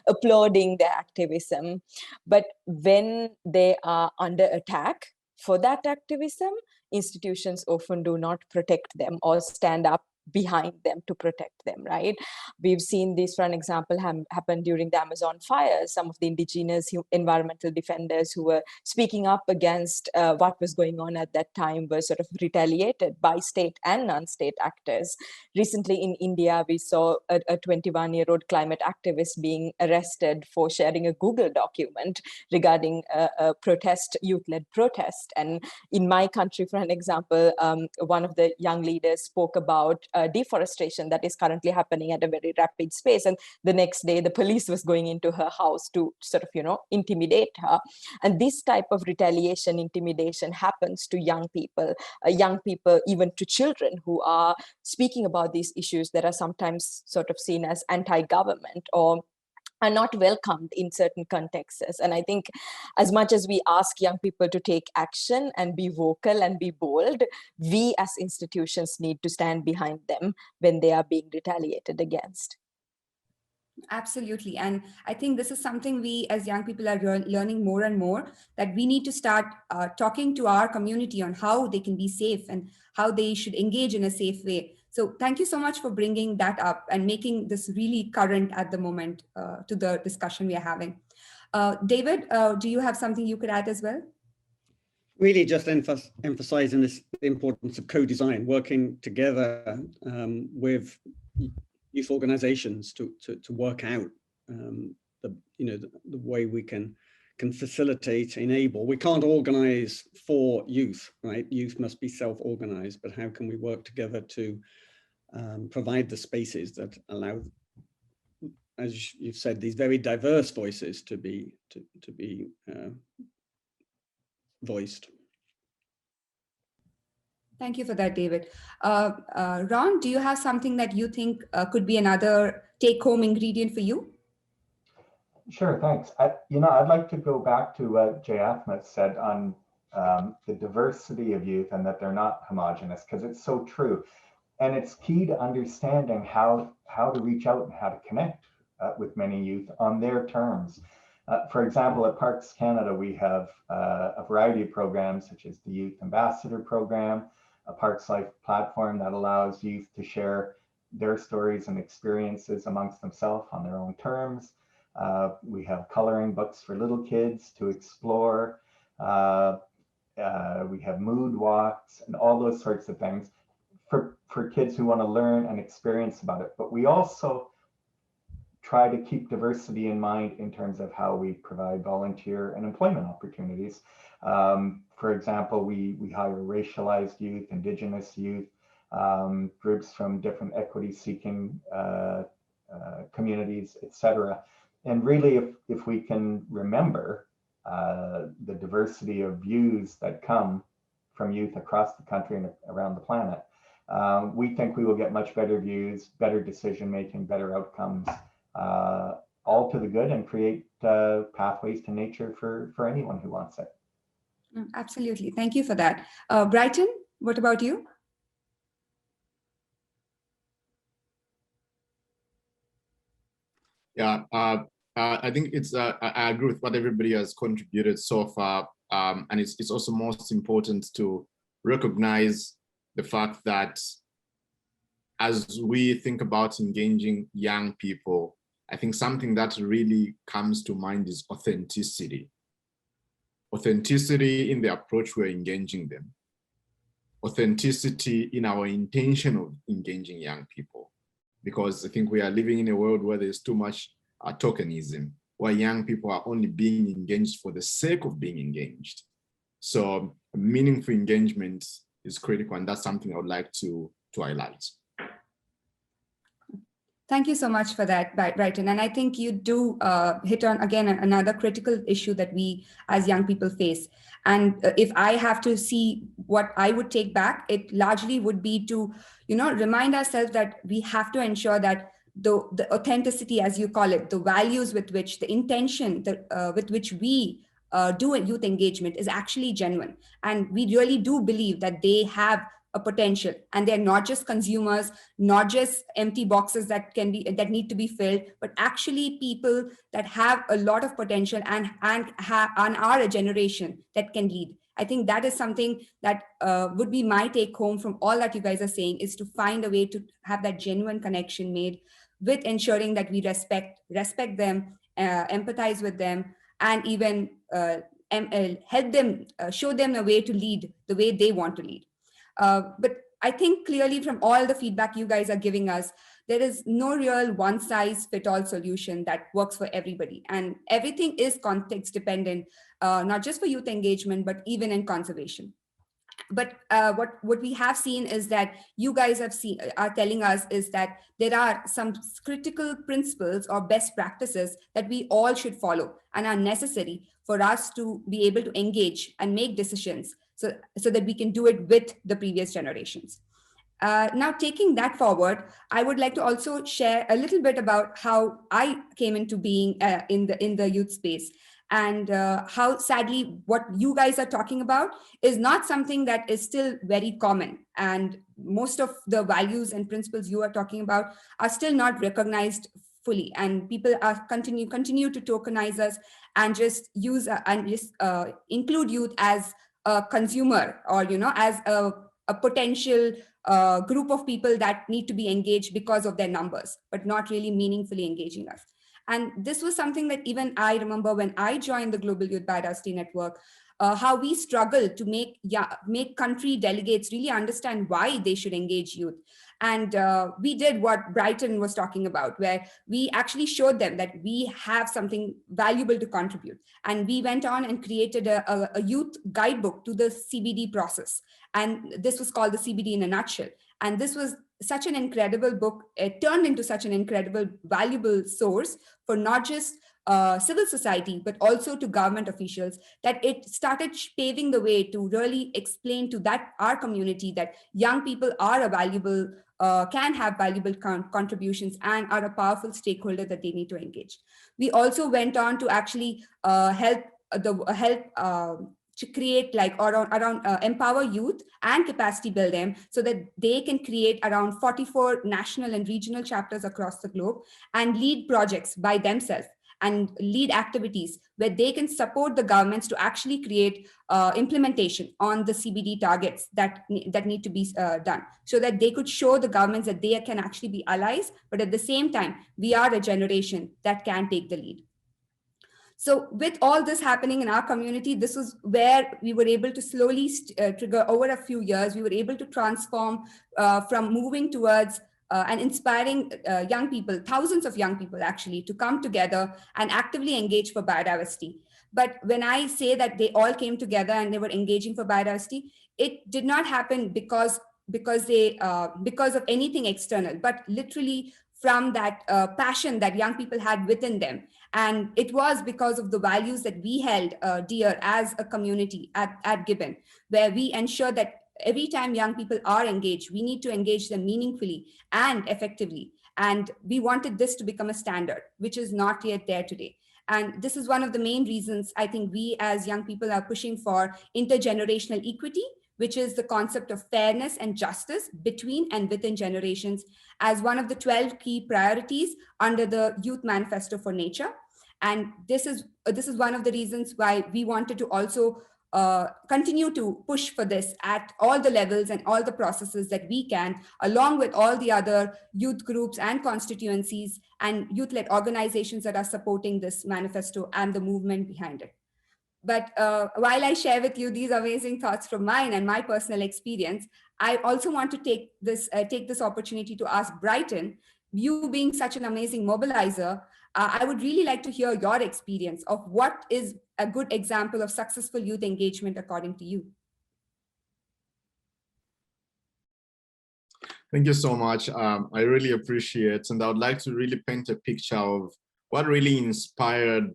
applauding their activism. But when they are under attack for that activism, institutions often do not protect them or stand up behind them to protect them, right? We've seen this, for an example, happen during the Amazon fires. Some of the indigenous environmental defenders who were speaking up against what was going on at that time were sort of retaliated by state and non-state actors. Recently in India, we saw a 21-year-old climate activist being arrested for sharing a Google document regarding a protest, youth-led protest. And in my country, for an example, one of the young leaders spoke about deforestation that is currently happening at a very rapid pace. And the next day, the police was going into her house to sort of, intimidate her. And this type of retaliation, intimidation happens to young people, even to children who are speaking about these issues that are sometimes sort of seen as anti-government or are not welcomed in certain contexts. And I think as much as we ask young people to take action and be vocal and be bold, we as institutions need to stand behind them when they are being retaliated against. Absolutely. And I think this is something we as young people are learning more and more, that we need to start talking to our community on how they can be safe and how they should engage in a safe way. So thank you so much for bringing that up and making this really current at the moment to the discussion we are having. David, do you have something you could add as well? Really just emphasizing the importance of co-design, working together with youth organizations to work out the way we can facilitate, enable. We can't organize for youth, right? Youth must be self-organized, but how can we work together to provide the spaces that allow, as you've said, these very diverse voices to be voiced. Thank you for that, David. Ron, do you have something that you think could be another take-home ingredient for you? Sure, thanks. I'd like to go back to what Jay Ahmed said on the diversity of youth and that they're not homogenous, because it's so true. And it's key to understanding how to reach out and how to connect with many youth on their terms. For example, at Parks Canada, we have a variety of programs such as the Youth Ambassador Program, a Parks Life platform that allows youth to share their stories and experiences amongst themselves on their own terms. We have coloring books for little kids to explore. We have mood walks and all those sorts of things for kids who want to learn and experience about it. But we also try to keep diversity in mind in terms of how we provide volunteer and employment opportunities. For example, we hire racialized youth, Indigenous youth, groups from different equity-seeking communities, etc. And really, if we can remember the diversity of views that come from youth across the country and around the planet, we think we will get much better views, better decision-making, better outcomes, all to the good, and create pathways to nature for anyone who wants it. Absolutely. Thank you for that. Brighton, what about you? Yeah, I think I agree with what everybody has contributed so far. And it's also most important to recognize the fact that as we think about engaging young people, I think something that really comes to mind is authenticity. Authenticity in the approach we're engaging them. Authenticity in our intention of engaging young people. Because I think we are living in a world where there's too much tokenism, where young people are only being engaged for the sake of being engaged. So meaningful engagement is critical, and that's something I would like to highlight. Thank you so much for that, Brighton. And I think you do hit on, again, another critical issue that we as young people face. And if I have to see what I would take back, it largely would be to, remind ourselves that we have to ensure that the authenticity, as you call it, the values with which, the intention with which we do a youth engagement is actually genuine. And we really do believe that they have a potential, and they're not just consumers, not just empty boxes that need to be filled, but actually people that have a lot of potential and are a generation that can lead. I think that is something that would be my take home from all that you guys are saying, is to find a way to have that genuine connection made with ensuring that we respect them, empathize with them, and even help them, show them a way to lead the way they want to lead. But I think clearly from all the feedback you guys are giving us, there is no real one-size-fits-all solution that works for everybody. And everything is context dependent, not just for youth engagement, but even in conservation. But what we have seen is that you guys are telling us is that there are some critical principles or best practices that we all should follow and are necessary for us to be able to engage and make decisions so that we can do it with the previous generations. Now, taking that forward, I would like to also share a little bit about how I came into being in the youth space, and how sadly what you guys are talking about is not something that is still very common, and most of the values and principles you are talking about are still not recognized fully, and people are continue to tokenize us and just use include youth as a consumer, or as a potential group of people that need to be engaged because of their numbers, but not really meaningfully engaging us. And this was something that even I remember when I joined the Global Youth Biodiversity Network, how we struggled to make country delegates really understand why they should engage youth. And we did what Brighton was talking about, where we actually showed them that we have something valuable to contribute. And we went on and created a youth guidebook to the CBD process. And this was called the CBD in a nutshell. And this was such an incredible book. It turned into such an incredible, valuable source for not just civil society, but also to government officials, that it started paving the way to really explain to our community that young people are a valuable, can have valuable contributions and are a powerful stakeholder that they need to engage. We also went on to actually help to create empower youth and capacity build them so that they can create around 44 national and regional chapters across the globe and lead projects by themselves and lead activities where they can support the governments to actually create implementation on the CBD targets that need to be done, so that they could show the governments that they can actually be allies, but at the same time, we are a generation that can take the lead. So with all this happening in our community, this was where we were able to slowly trigger over a few years, we were able to transform from moving towards and inspiring young people, thousands of young people actually, to come together and actively engage for biodiversity. But when I say that they all came together and they were engaging for biodiversity, it did not happen because of anything external, but literally from that passion that young people had within them. And it was because of the values that we held dear as a community at Gibbon, where we ensure that every time young people are engaged, we need to engage them meaningfully and effectively. And we wanted this to become a standard, which is not yet there today. And this is one of the main reasons I think we as young people are pushing for intergenerational equity, which is the concept of fairness and justice between and within generations, as one of the 12 key priorities under the Youth Manifesto for Nature. And this is one of the reasons why we wanted to also continue to push for this at all the levels and all the processes that we can, along with all the other youth groups and constituencies and youth-led organizations that are supporting this manifesto and the movement behind it. But while I share with you these amazing thoughts from mine and my personal experience, I also want to take this opportunity to ask Brighton, you being such an amazing mobilizer, I would really like to hear your experience of what is a good example of successful youth engagement according to you. Thank you so much. I really appreciate, and I would like to really paint a picture of what really inspired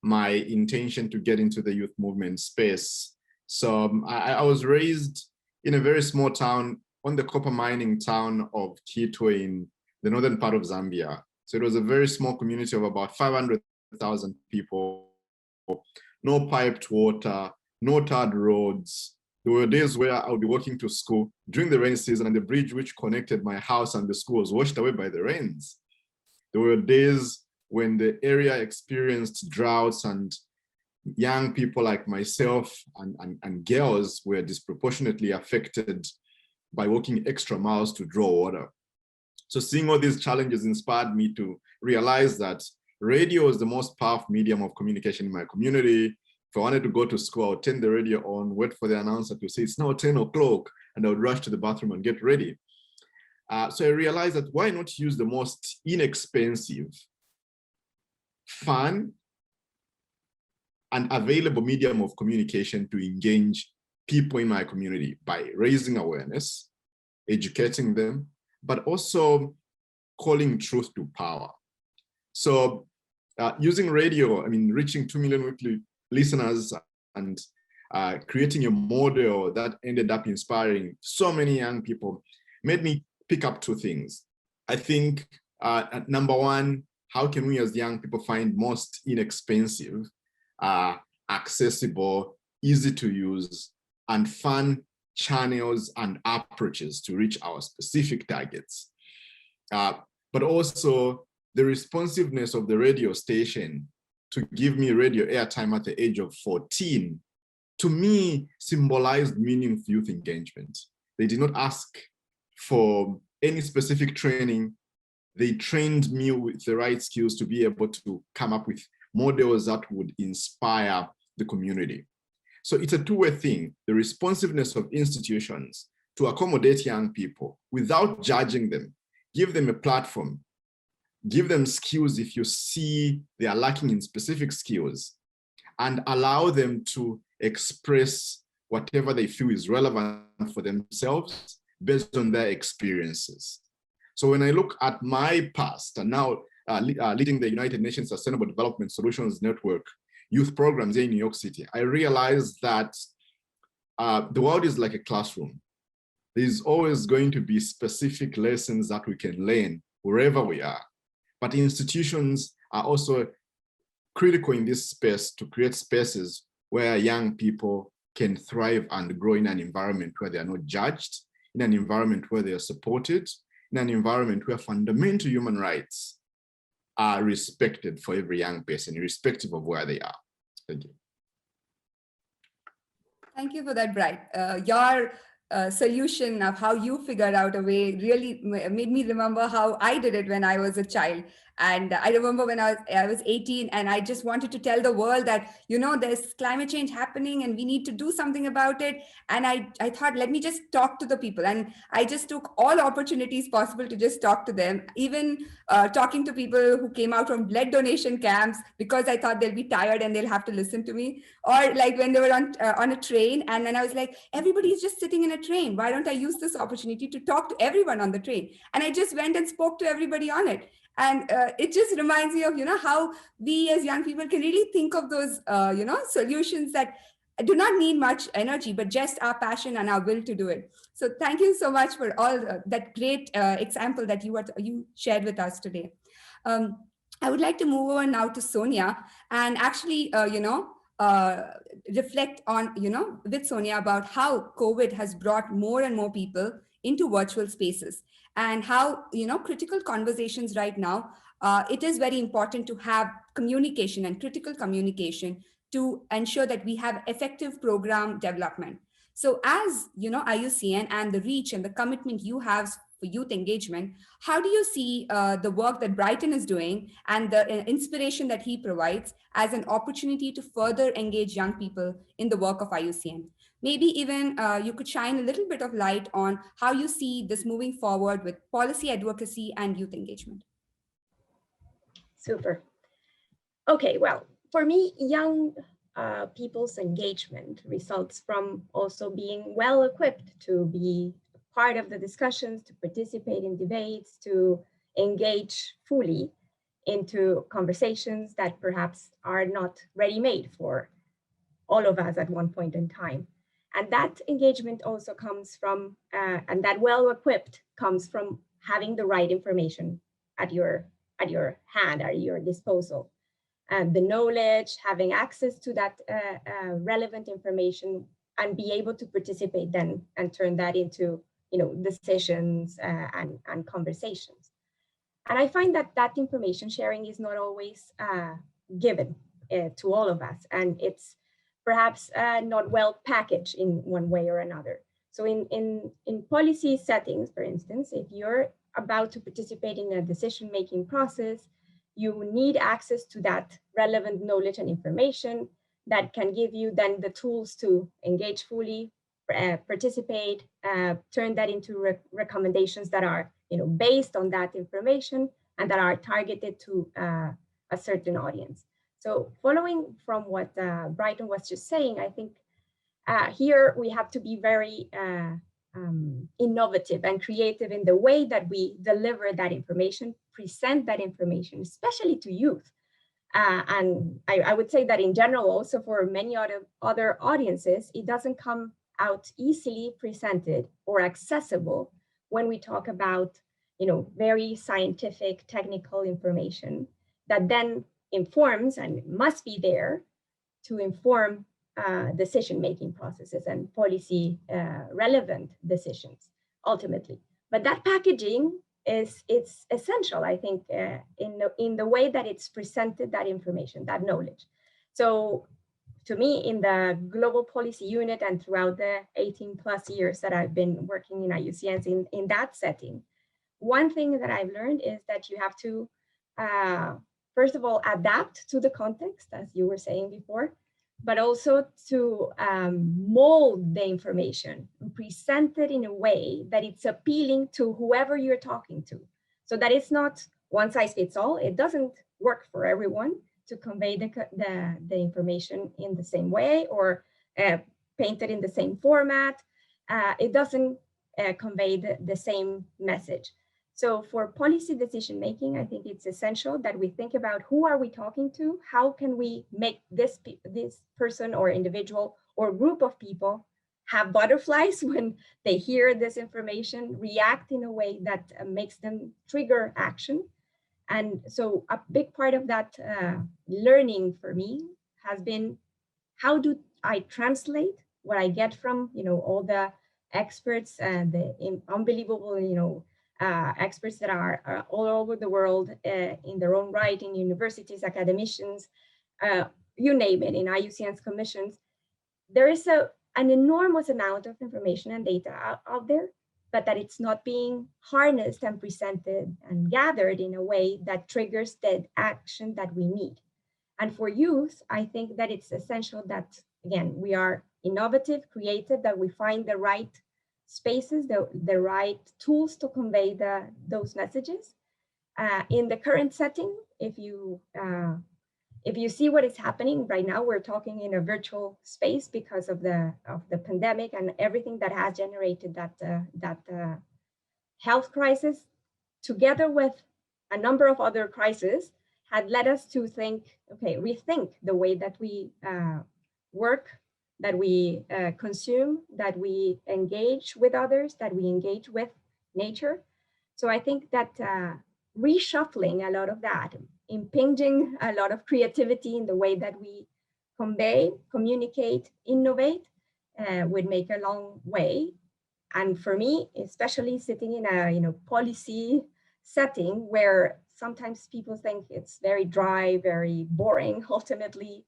my intention to get into the youth movement space. So I was raised in a very small town on the copper mining town of Kitwe in the northern part of Zambia. So it was a very small community of about 500,000 people, no piped water, no tarred roads. There were days where I would be walking to school during the rainy season and the bridge which connected my house and the school was washed away by the rains. There were days when the area experienced droughts and young people like myself and girls were disproportionately affected by walking extra miles to draw water. So seeing all these challenges inspired me to realize that radio is the most powerful medium of communication in my community. If I wanted to go to school, I would turn the radio on, wait for the announcer to say, it's now 10 o'clock, and I would rush to the bathroom and get ready. So I realized that why not use the most inexpensive, fun, and available medium of communication to engage people in my community by raising awareness, educating them, but also calling truth to power. So using radio, I mean, reaching 2 million weekly listeners and creating a model that ended up inspiring so many young people made me pick up two things. I think number one, how can we as young people find most inexpensive, accessible, easy to use, and fun channels and approaches to reach our specific targets. But also the responsiveness of the radio station to give me radio airtime at the age of 14, to me, symbolized meaningful youth engagement. They did not ask for any specific training. They trained me with the right skills to be able to come up with models that would inspire the community. So it's a two-way thing, the responsiveness of institutions to accommodate young people without judging them, give them a platform, give them skills if you see they are lacking in specific skills, and allow them to express whatever they feel is relevant for themselves based on their experiences. So when I look at my past and now leading the United Nations Sustainable Development Solutions Network youth programs here in New York City, I realized that the world is like a classroom. There's always going to be specific lessons that we can learn wherever we are. But institutions are also critical in this space to create spaces where young people can thrive and grow in an environment where they are not judged, in an environment where they are supported, in an environment where fundamental human rights are respected for every young person, irrespective of where they are. Thank you. Thank you for that, Bright. Your solution of how you figured out a way really made me remember how I did it when I was a child. And I remember when I was 18 and I just wanted to tell the world that, you know, there's climate change happening and we need to do something about it. And I thought, let me just talk to the people. And I just took all opportunities possible to just talk to them, even talking to people who came out from blood donation camps because I thought they'll be tired and they'll have to listen to me. Or like when they were on a train and then I was like, everybody's just sitting in a train. Why don't I use this opportunity to talk to everyone on the train? And I just went and spoke to everybody on it. And it just reminds me of, you know, how we as young people can really think of those, you know, solutions that do not need much energy, but just our passion and our will to do it. So thank you so much for all that great example that you shared with us today. I would like to move on now to Sonia and actually, you know, reflect on, you know, with Sonia about how COVID has brought more and more people into virtual spaces and how, you know, critical conversations right now, it is very important to have communication and critical communication to ensure that we have effective program development. So as, you know, IUCN and the reach and the commitment you have for youth engagement, how do you see the work that Brighton is doing and the inspiration that he provides as an opportunity to further engage young people in the work of IUCN? Maybe even you could shine a little bit of light on how you see this moving forward with policy advocacy and youth engagement. Super. Okay, well, for me, young people's engagement results from also being well equipped to be part of the discussions, to participate in debates, to engage fully into conversations that perhaps are not ready-made for all of us at one point in time. And that engagement also comes from, and that well-equipped comes from having the right information at your hand, at your disposal. And the knowledge, having access to that relevant information and be able to participate then and turn that into, you know, decisions and conversations. And I find that that information sharing is not always given to all of us, and it's perhaps not well packaged in one way or another. So in policy settings, for instance, if you're about to participate in a decision-making process, you need access to that relevant knowledge and information that can give you then the tools to engage fully, participate, turn that into recommendations that are based on that information and that are targeted to a certain audience. So following from what Brighton was just saying, I think here we have to be very innovative and creative in the way that we deliver that information, present that information, especially to youth. And I would say that in general, also for many other audiences, it doesn't come out easily presented or accessible when we talk about very scientific, technical information that then informs and must be there to inform decision-making processes and policy relevant decisions ultimately. But that packaging it's essential, I think, in the way that it's presented, that information, that knowledge. So to me, in the global policy unit and throughout the 18 plus years that I've been working in IUCN in that setting, one thing that I've learned is that you have to, first of all, adapt to the context, as you were saying before, but also to mold the information and present it in a way that it's appealing to whoever you're talking to. So that it's not one size fits all. It doesn't work for everyone to convey the information in the same way or paint it in the same format. It doesn't convey the same message. So for policy decision making, I think it's essential that we think about who are we talking to? How can we make this person or individual or group of people have butterflies when they hear this information, react in a way that makes them trigger action? And so a big part of that learning for me has been, how do I translate what I get from all the experts and the unbelievable experts that are all over the world in their own right, in universities, academicians, you name it, in IUCN's commissions. There is an enormous amount of information and data out there, but that it's not being harnessed and presented and gathered in a way that triggers the action that we need. And for youth, I think that it's essential that, again, we are innovative, creative, that we find the right spaces, the right tools to convey those messages. In the current setting, if you see what is happening right now, we're talking in a virtual space because of the pandemic and everything that has generated that health crisis, together with a number of other crises, had led us to rethink the way that we work, that we consume, that we engage with others, that we engage with nature. So I think that reshuffling a lot of that, impinging a lot of creativity in the way that we convey, communicate, innovate, would make a long way. And for me, especially sitting in a policy setting where sometimes people think it's very dry, very boring, ultimately,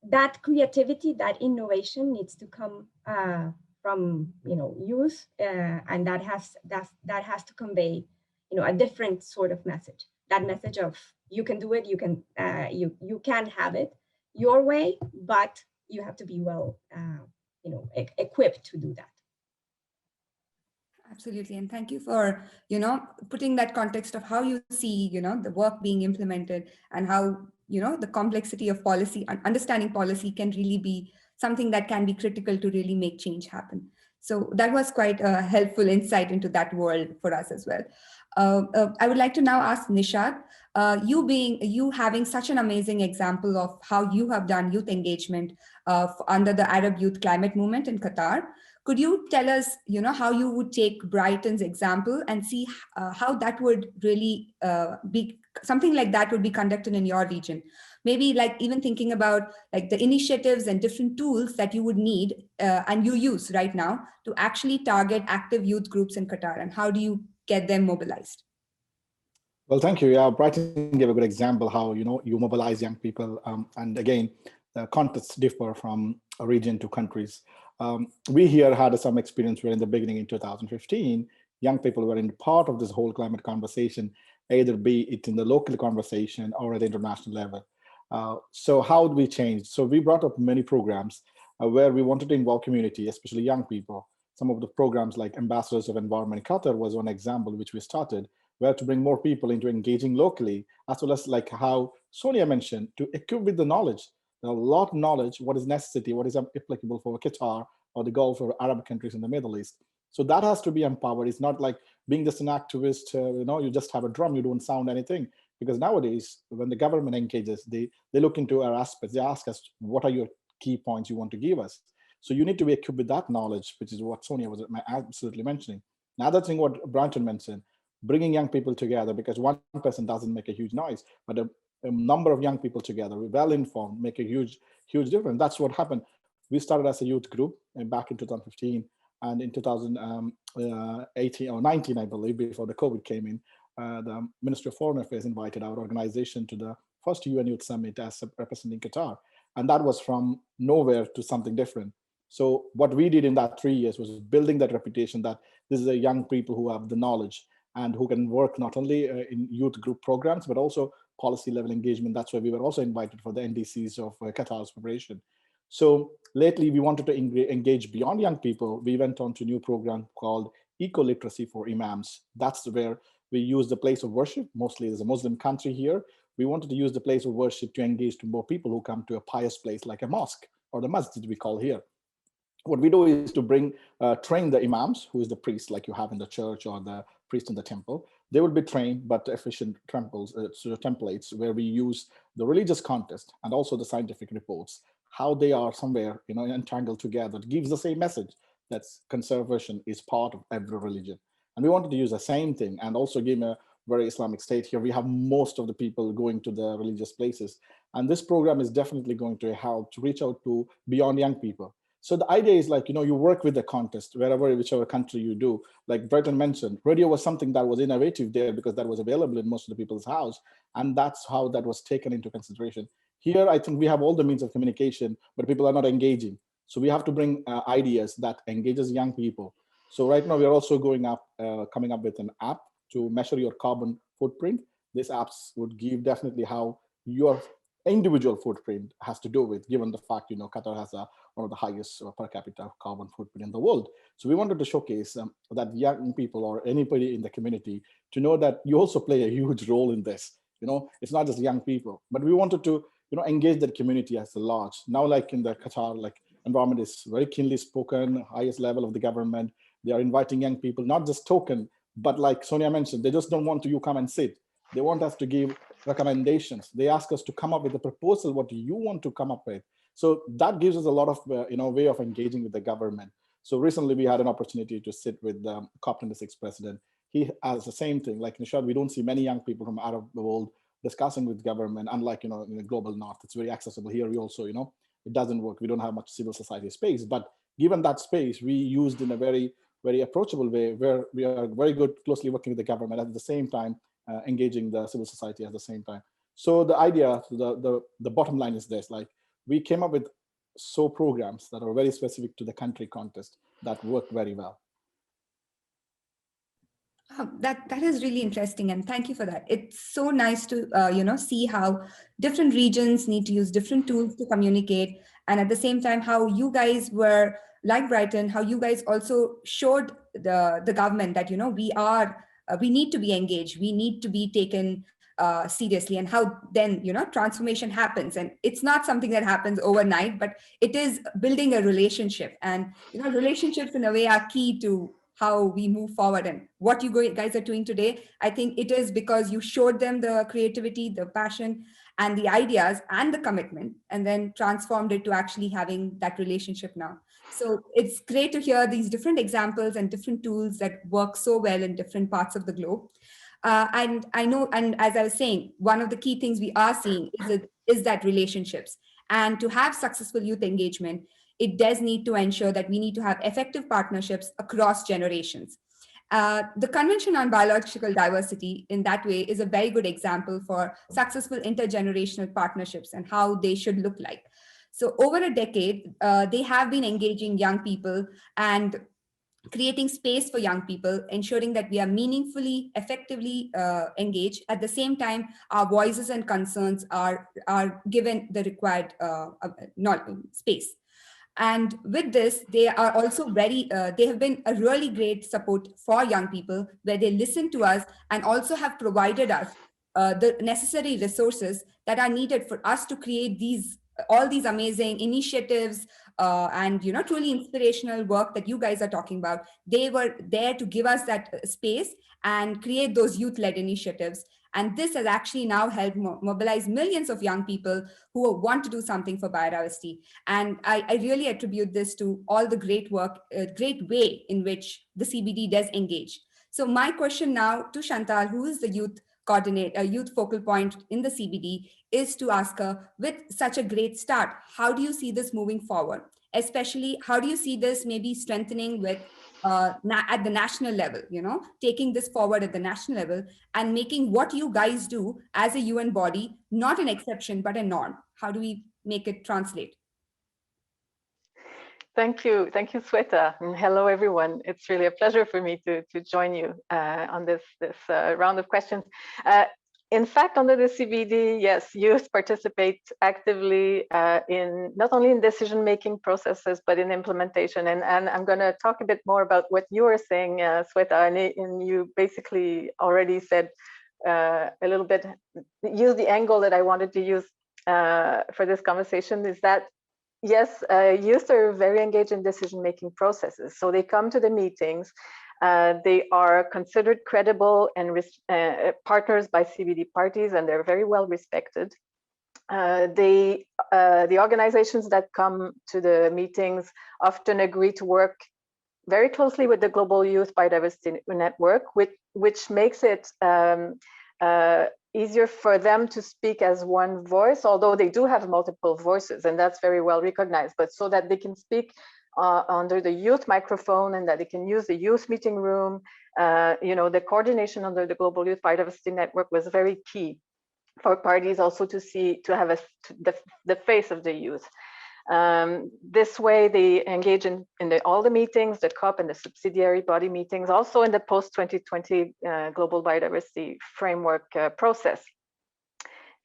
that creativity, that innovation needs to come from youth, and that has to convey a different sort of message. That message of you can do it, you can have it your way, but you have to be well equipped to do that. Absolutely. And thank you for, putting that context of how you see, the work being implemented and how, the complexity of policy and understanding policy can really be something that can be critical to really make change happen. So that was quite a helpful insight into that world for us as well. I would like to now ask Nishad, you having such an amazing example of how you have done youth engagement under the Arab Youth Climate Movement in Qatar. Could you tell us, how you would take Brighton's example and see how that would really be something like that would be conducted in your region? Maybe like even thinking about like the initiatives and different tools that you would need and you use right now to actually target active youth groups in Qatar, and how do you get them mobilized? Well, thank you. Yeah, Brighton gave a good example how you mobilize young people, and again, the contexts differ from a region to countries. We here had some experience where in the beginning in 2015, young people were in part of this whole climate conversation, either be it in the local conversation or at the international level. So how do we change? So we brought up many programs where we wanted to involve community, especially young people. Some of the programs like Ambassadors of Environment Qatar was one example which we started, where to bring more people into engaging locally, as well as like how Sonia mentioned, to equip with the knowledge. There are a lot of knowledge, what is necessity, what is applicable for Qatar or the Gulf or Arab countries in the Middle East. So that has to be empowered. It's not like being just an activist, you just have a drum, you don't sound anything. Because nowadays, when the government engages, they look into our aspects. They ask us, what are your key points you want to give us? So you need to be equipped with that knowledge, which is what Sonia was absolutely mentioning. Another thing what Branton mentioned, bringing young people together, because one person doesn't make a huge noise, but a number of young people together, well informed, make a huge difference. That's what happened. We started as a youth group back in 2015, and in 2018 or 19, I believe, before the COVID came in, the Ministry of Foreign Affairs invited our organization to the first UN Youth Summit as representing Qatar. And that was from nowhere to something different. So what we did in that 3 years was building that reputation that this is a young people who have the knowledge and who can work not only in youth group programs, but also policy level engagement. That's why we were also invited for the NDCs of Qatar's preparation. So lately we wanted to engage beyond young people. We went on to a new program called Eco Literacy for Imams. That's where we use the place of worship. Mostly there's a Muslim country here. We wanted to use the place of worship to engage to more people who come to a pious place like a mosque or the masjid we call here. What we do is to train the imams, who is the priest like you have in the church or the priest in the temple. They will be trained, but efficient templates where we use the religious context and also the scientific reports, how they are somewhere entangled together. It gives the same message that conservation is part of every religion. And we wanted to use the same thing and also give a very Islamic state here. We have most of the people going to the religious places. And this program is definitely going to help to reach out to beyond young people. So the idea is like, you work with the contest, whichever country you do. Like Burton mentioned, radio was something that was innovative there because that was available in most of the people's house. And that's how that was taken into consideration. Here, I think we have all the means of communication, but people are not engaging. So we have to bring ideas that engages young people. So right now we're also coming up with an app to measure your carbon footprint. These apps would give definitely how your individual footprint has to do with, given the fact, Qatar has one of the highest per capita carbon footprint in the world. So we wanted to showcase that young people or anybody in the community to know that you also play a huge role in this. It's not just young people, but we wanted to, engage that community as a large. Now, like in the Qatar, like environment is very keenly spoken, highest level of the government. They are inviting young people, not just token, but like Sonia mentioned, they just don't want you come and sit. They want us to give recommendations. They ask us to come up with a proposal. What do you want to come up with? So that gives us a lot of, way of engaging with the government. So recently we had an opportunity to sit with the COP26 president. He has the same thing. Like Nishad, we don't see many young people from Arab world discussing with government. Unlike, in the global north, it's very accessible. Here we also, it doesn't work. We don't have much civil society space. But given that space, we used in a very, very approachable way where we are very good, closely working with the government at the same time, engaging the civil society at the same time. So the idea, the bottom line is this, like we came up with programs that are very specific to the country context that work very well. That is really interesting, and thank you for that. It's so nice to see how different regions need to use different tools to communicate, and at the same time how you guys were like Brighton, how you guys also showed the government that we need to be engaged, we need to be taken seriously, and how then transformation happens. And it's not something that happens overnight, but it is building a relationship, and relationships in a way are key to how we move forward. And what you guys are doing today, I think it is because you showed them the creativity, the passion, and the ideas and the commitment, and then transformed it to actually having that relationship now. So it's great to hear these different examples and different tools that work so well in different parts of the globe. And I know, and as I was saying, one of the key things we are seeing is that relationships. And to have successful youth engagement, it does need to ensure that we need to have effective partnerships across generations. The Convention on Biological Diversity in that way is a very good example for successful intergenerational partnerships and how they should look like. So over a decade, they have been engaging young people and creating space for young people, ensuring that we are meaningfully, effectively engaged. At the same time, our voices and concerns are given the required space. And with this, they are also they have been a really great support for young people, where they listen to us and also have provided us the necessary resources that are needed for us to create all these amazing initiatives and truly inspirational work that you guys are talking about. They were there to give us that space and create those youth-led initiatives. And this has actually now helped mobilize millions of young people who want to do something for biodiversity. And I really attribute this to all the great work, great way in which the CBD does engage. So my question now to Chantal, who is the youth coordinator, youth focal point in the CBD, is to ask her, with such a great start, how do you see this moving forward? Especially, how do you see this maybe strengthening with at the national level, taking this forward at the national level and making what you guys do as a UN body, not an exception, but a norm? How do we make it translate? Thank you, Sweta, and hello everyone. It's really a pleasure for me to join you on this round of questions. In fact, under the CBD, yes, youth participate actively in not only in decision-making processes, but in implementation. And I'm going to talk a bit more about what you were saying, Sweta, and you basically already said a little bit, use the angle that I wanted to use for this conversation, is that yes, youth are very engaged in decision-making processes. So they come to the meetings. They are considered credible and partners by CBD parties, and they're very well respected. The organizations that come to the meetings often agree to work very closely with the Global Youth Biodiversity Network, which makes it easier for them to speak as one voice, although they do have multiple voices, and that's very well recognized, but so that they can speak under the youth microphone and that they can use the youth meeting room. The coordination under the Global Youth Biodiversity Network was very key for parties also to have the face of the youth. This way they engage in all the meetings, the COP and the subsidiary body meetings, also in the post-2020 Global Biodiversity Framework process.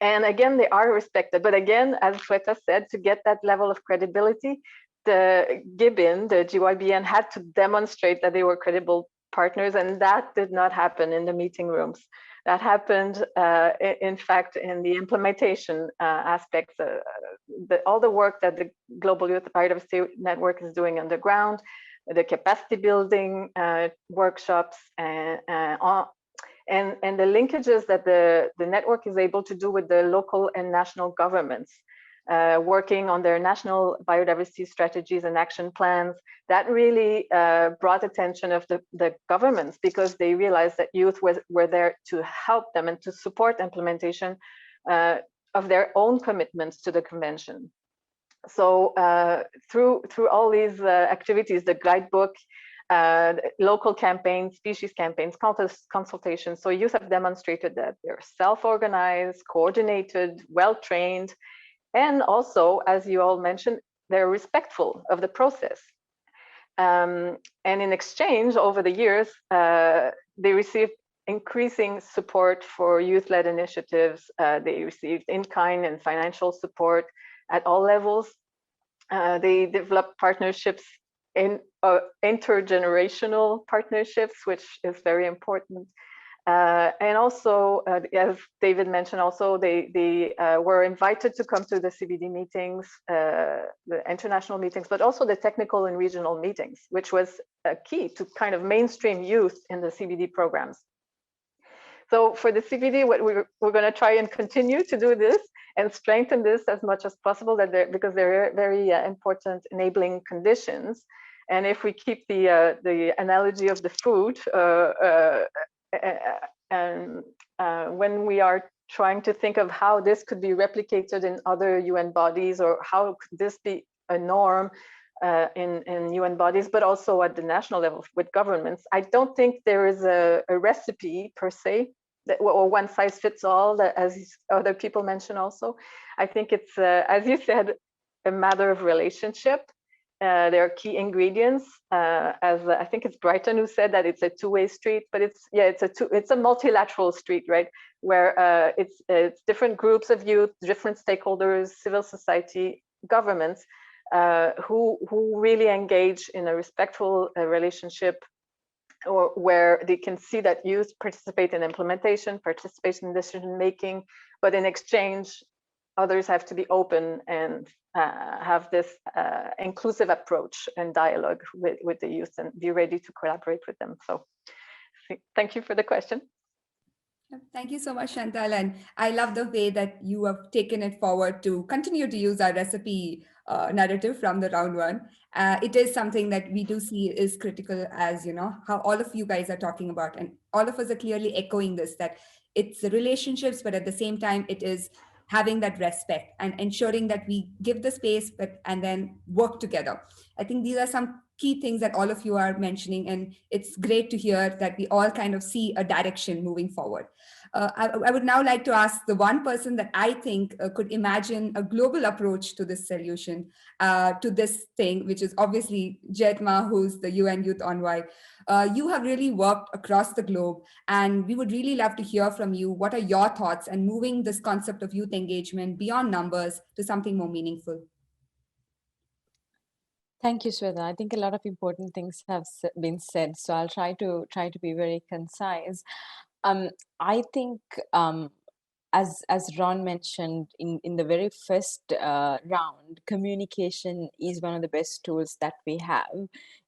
And again, they are respected. But again, as Sweta said, to get that level of credibility, the GYBN had to demonstrate that they were credible partners, and that did not happen in the meeting rooms. That happened, in fact, in the implementation aspects, all the work that the Global Youth Biodiversity Network is doing on the ground, the capacity building workshops, and the linkages that the network is able to do with the local and national governments, working on their national biodiversity strategies and action plans. That really brought attention of the governments, because they realized that youth were there to help them and to support implementation of their own commitments to the convention. So through all these activities, the guidebook, local campaigns, species campaigns, consultations, so youth have demonstrated that they're self-organized, coordinated, well-trained, and also, as you all mentioned, they're respectful of the process. And in exchange, over the years, they received increasing support for youth-led initiatives. They received in-kind and financial support at all levels. They developed partnerships, intergenerational partnerships, which is very important. And also, as David mentioned, also they were invited to come to the CBD meetings, the international meetings, but also the technical and regional meetings, which was key to kind of mainstream youth in the CBD programs. So for the CBD, what we're going to try and continue to do this and strengthen this as much as possible, because they're very important enabling conditions. And if we keep the analogy of the food, and when we are trying to think of how this could be replicated in other UN bodies, or how could this be a norm, in UN bodies, but also at the national level with governments. I don't think there is a recipe per se, or one size fits all, that, as other people mentioned also. I think it's, as you said, a matter of relationship. There are key ingredients, as I think it's Brighton who said that it's a two-way street, but it's a multilateral street, right? Where it's different groups of youth, different stakeholders, civil society, governments, who really engage in a respectful relationship, or where they can see that youth participate in implementation, participate in decision making, but in exchange, others have to be open and have this inclusive approach and dialogue with the youth and be ready to collaborate with them. So thank you for the question. Thank you so much, Chantal. And I love the way that you have taken it forward to continue to use our recipe narrative from the round one. It is something that we do see is critical, as you know, how all of you guys are talking about. And all of us are clearly echoing this, that it's the relationships, but at the same time, it is having that respect and ensuring that we give the space, and then work together. I think these are some key things that all of you are mentioning, and it's great to hear that we all kind of see a direction moving forward. I would now like to ask the one person that I think could imagine a global approach to this solution, to this thing, which is obviously Jetma, who's the UN Youth Envoy. You have really worked across the globe, and we would really love to hear from you. What are your thoughts on moving this concept of youth engagement beyond numbers to something more meaningful? Thank you, Shweta. I think a lot of important things have been said, so I'll try to be very concise. I think, as Ron mentioned in the very first round, communication is one of the best tools that we have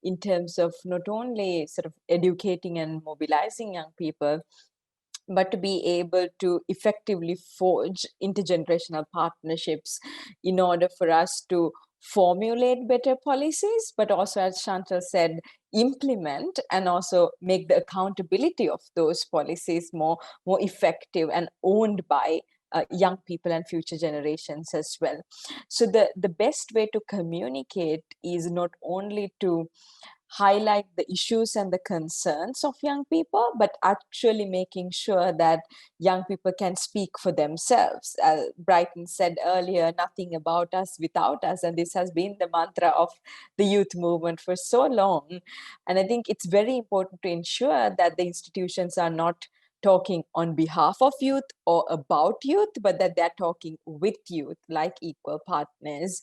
in terms of not only sort of educating and mobilizing young people, but to be able to effectively forge intergenerational partnerships in order for us to formulate better policies, but also, as Chantal said, implement and also make the accountability of those policies more effective and owned by young people and future generations as well. So the best way to communicate is not only to highlight the issues and the concerns of young people, but actually making sure that young people can speak for themselves. Brighton said earlier, nothing about us without us, and this has been the mantra of the youth movement for so long. And I think it's very important to ensure that the institutions are not talking on behalf of youth or about youth, but that they're talking with youth like equal partners.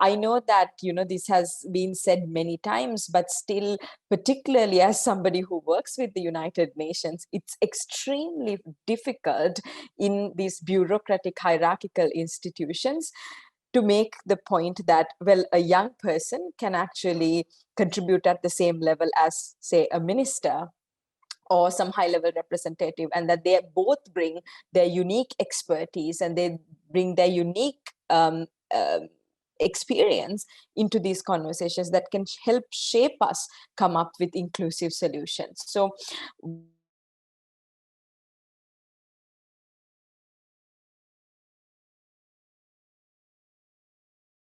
I know that, this has been said many times, but still, particularly as somebody who works with the United Nations, it's extremely difficult in these bureaucratic hierarchical institutions to make the point that, well, a young person can actually contribute at the same level as, say, a minister or some high-level representative, and that they both bring their unique expertise and they bring their unique experience into these conversations that can help shape us come up with inclusive solutions. So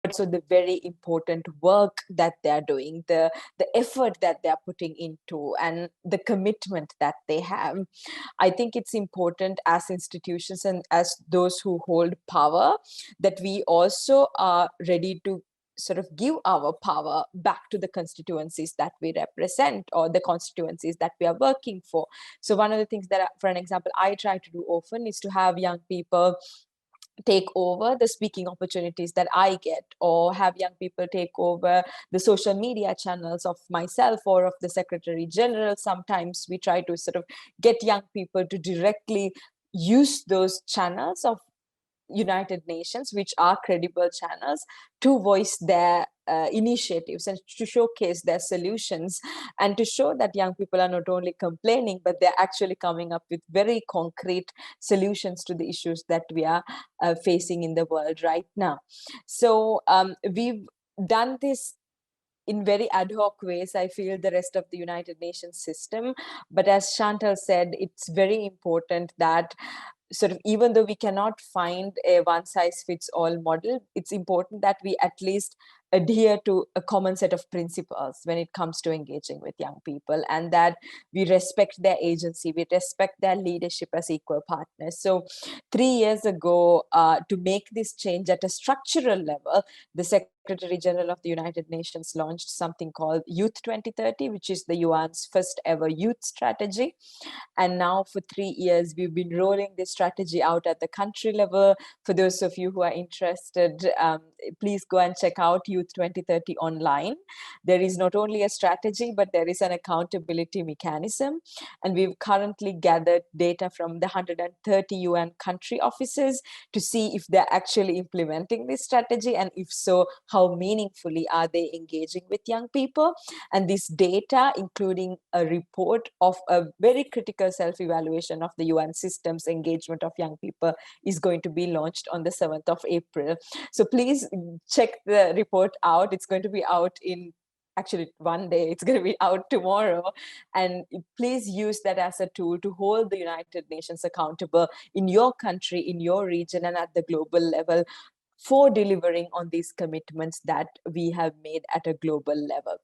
also the very important work that they're doing, the effort that they're putting into, and the commitment that they have. I think it's important as institutions and as those who hold power that we also are ready to sort of give our power back to the constituencies that we represent or the constituencies that we are working for. So one of the things that, for an example, I try to do often is to have young people take over the speaking opportunities that I get, or have young people take over the social media channels of myself or of the Secretary General. Sometimes we try to sort of get young people to directly use those channels of United Nations, which are credible channels, to voice their initiatives and to showcase their solutions, and to show that young people are not only complaining, but they're actually coming up with very concrete solutions to the issues that we are facing in the world right now. So we've done this in very ad hoc ways, I feel, the rest of the United Nations system. But as Chantal said, it's very important that sort of, even though we cannot find a one-size-fits-all model, it's important that we at least adhere to a common set of principles when it comes to engaging with young people, and that we respect their agency, we respect their leadership as equal partners. So 3 years ago, to make this change at a structural level, the Secretary General of the United Nations launched something called Youth 2030, which is the UN's first ever youth strategy. And now for 3 years, we've been rolling this strategy out at the country level. For those of you who are interested, please go and check out Youth 2030 online. There is not only a strategy, but there is an accountability mechanism. And we've currently gathered data from the 130 UN country offices to see if they're actually implementing this strategy, and if so, how meaningfully are they engaging with young people. And this data, including a report of a very critical self-evaluation of the UN system's engagement of young people, is going to be launched on the 7th of April. So please check the report out. It's going to be out in actually one day. It's going to be out tomorrow. And please use that as a tool to hold the United Nations accountable in your country, in your region, and at the global level for delivering on these commitments that we have made at a global level.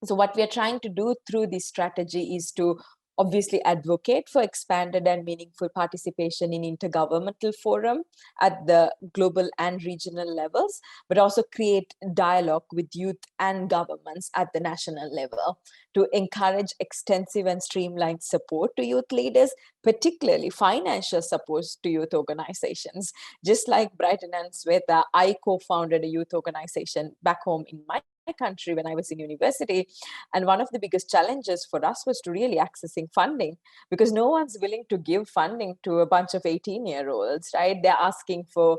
So what we are trying to do through this strategy is to obviously advocate for expanded and meaningful participation in intergovernmental forum at the global and regional levels, but also create dialogue with youth and governments at the national level to encourage extensive and streamlined support to youth leaders, particularly financial support to youth organizations. Just like Brighton and Sweta, I co-founded a youth organization back home in my country when I was in university. And one of the biggest challenges for us was to really accessing funding, because no one's willing to give funding to a bunch of 18-year-olds, right? They're asking for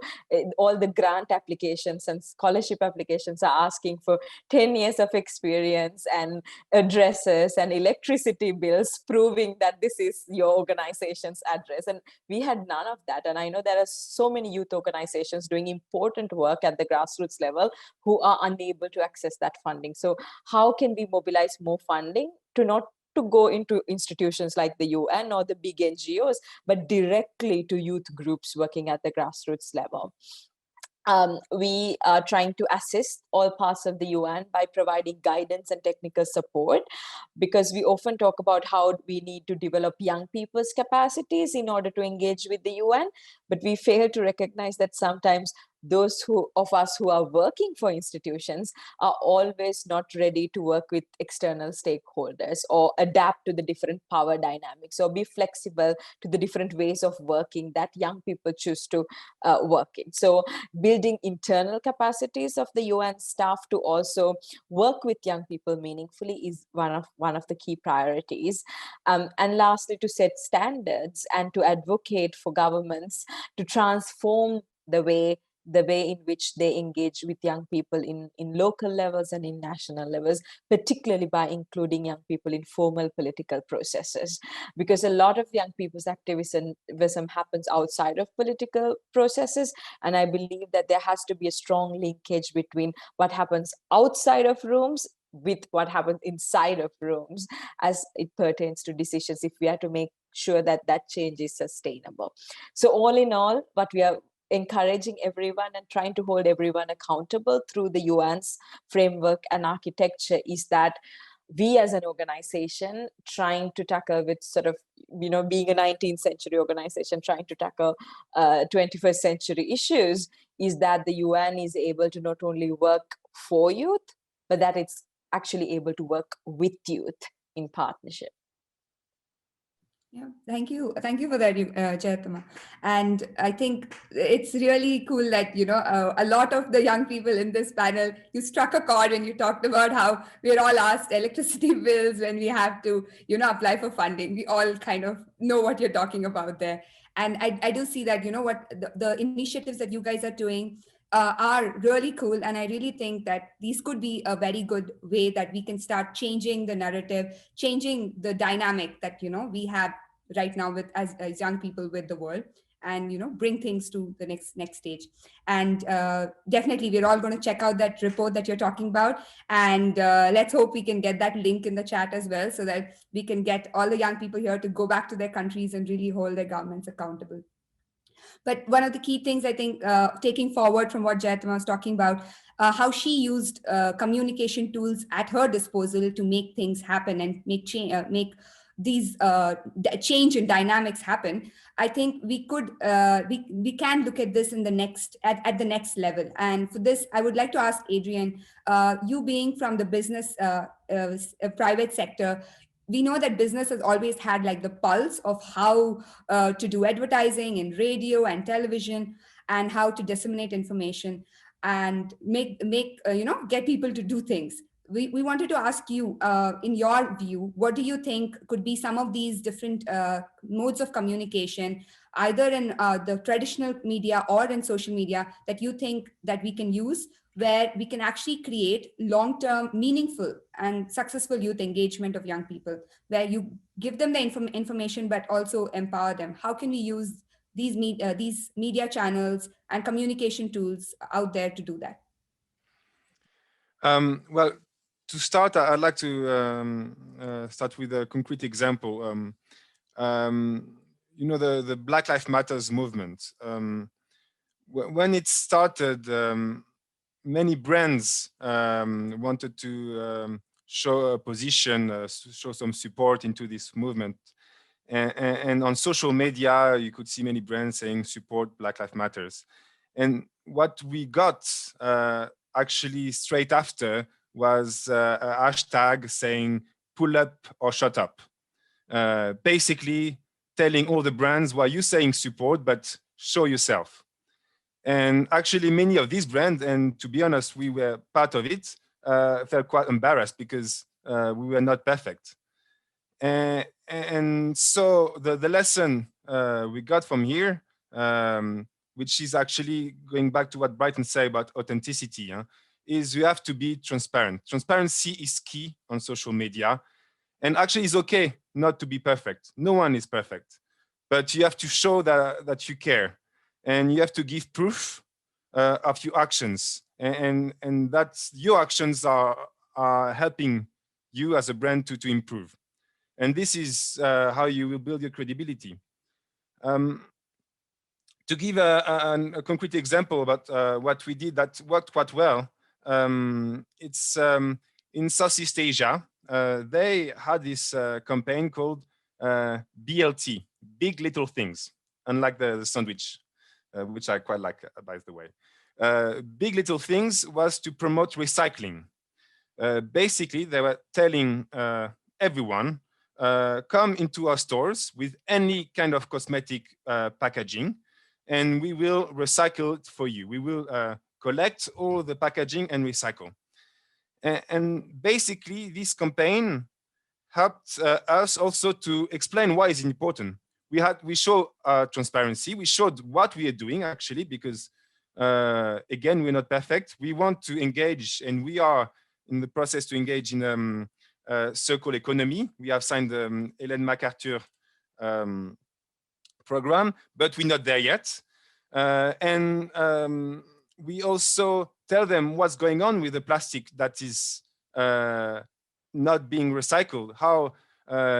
all the grant applications and scholarship applications are asking for 10 years of experience and addresses and electricity bills proving that this is your organization's address. And we had none of that. And I know there are so many youth organizations doing important work at the grassroots level who are unable to access that funding. So how can we mobilize more funding to not to go into institutions like the UN or the big NGOs, but directly to youth groups working at the grassroots level? We are trying to assist all parts of the UN by providing guidance and technical support, because we often talk about how we need to develop young people's capacities in order to engage with the UN, but we fail to recognize that sometimes those of us who are working for institutions are always not ready to work with external stakeholders or adapt to the different power dynamics or be flexible to the different ways of working that young people choose to work in. So building internal capacities of the UN staff to also work with young people meaningfully is one of the key priorities. And lastly, to set standards and to advocate for governments to transform the way in which they engage with young people in local levels and in national levels, particularly by including young people in formal political processes. Because a lot of young people's activism happens outside of political processes. And I believe that there has to be a strong linkage between what happens outside of rooms with what happens inside of rooms as it pertains to decisions, if we are to make sure that that change is sustainable. So all in all, what we are encouraging everyone and trying to hold everyone accountable through the UN's framework and architecture is that we as an organization trying to tackle with sort of, being a 19th century organization trying to tackle 21st century issues, is that the UN is able to not only work for youth, but that it's actually able to work with youth in partnership. Yeah, thank you for that, Chaitama. And I think it's really cool that, a lot of the young people in this panel, you struck a chord when you talked about how we're all asked electricity bills when we have to, apply for funding. We all kind of know what you're talking about there. And I do see that, what the initiatives that you guys are doing are really cool. And I really think that these could be a very good way that we can start changing the narrative, changing the dynamic that, we have right now with as young people with the world, and, bring things to the next stage. And definitely, we're all going to check out that report that you're talking about. And let's hope we can get that link in the chat as well, so that we can get all the young people here to go back to their countries and really hold their governments accountable. But one of the key things, I think, taking forward from what Jayatma was talking about, how she used communication tools at her disposal to make things happen and make these change in dynamics happen. I think we could we can look at this in the next at the next level. And for this, I would like to ask Adrian, you being from the business private sector, we know that business has always had like the pulse of how to do advertising in radio and television, and how to disseminate information and get people to do things. We wanted to ask you, in your view, what do you think could be some of these different modes of communication, either in the traditional media or in social media, that you think that we can use, where we can actually create long-term, meaningful and successful youth engagement of young people, where you give them the information, but also empower them? How can we use these media channels and communication tools out there to do that? Well, to start, I'd like to start with a concrete example. You know, the Black Lives Matters movement. When it started, many brands wanted to show a position, show some support into this movement. And on social media, you could see many brands saying support Black Lives Matters. And what we got actually straight after was a hashtag saying pull up or shut up. Basically telling all the brands, why you saying support, but show yourself. And actually many of these brands, and to be honest, we were part of it, felt quite embarrassed because we were not perfect. And so the lesson we got from here, which is actually going back to what Brighton said about authenticity, is you have to be transparent. Transparency is key on social media. And actually it's okay not to be perfect. No one is perfect. But you have to show that you care. And you have to give proof of your actions. And that your actions are helping you as a brand to improve. And this is how you will build your credibility. To give a concrete example about what we did that worked quite well, it's in Southeast Asia. They had this campaign called BLT, Big Little Things, unlike the sandwich, which I quite like, by the way. Big Little Things was to promote recycling. Basically, they were telling everyone, come into our stores with any kind of cosmetic packaging, and we will recycle it for you. We will collect all the packaging and recycle. And basically, this campaign helped us also to explain why it's important. We show transparency. We showed what we are doing actually, because again, we're not perfect. We want to engage, and we are in the process to engage in circular economy. We have signed the Ellen MacArthur program, but we're not there yet. And we also tell them what's going on with the plastic that is not being recycled. How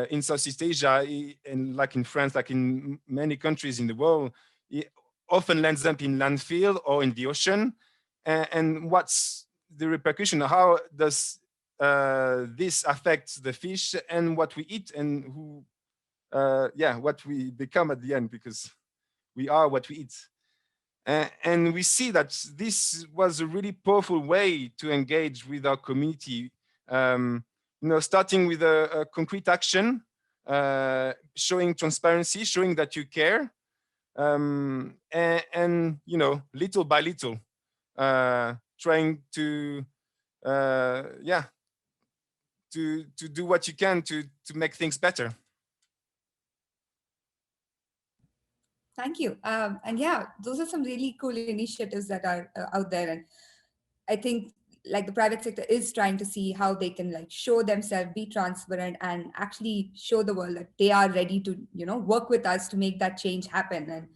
in Southeast Asia, and like in France, like in many countries in the world, it often lands up in landfill or in the ocean. And what's the repercussion? How does this affects the fish and what we eat, and who, what we become at the end, because we are what we eat. And we see that this was a really powerful way to engage with our community. Starting with a concrete action, showing transparency, showing that you care, and little by little, trying to do what you can to make things better. Thank you. And yeah, those are some really cool initiatives that are out there. And I think like the private sector is trying to see how they can like show themselves, be transparent, and actually show the world that they are ready to, work with us to make that change happen and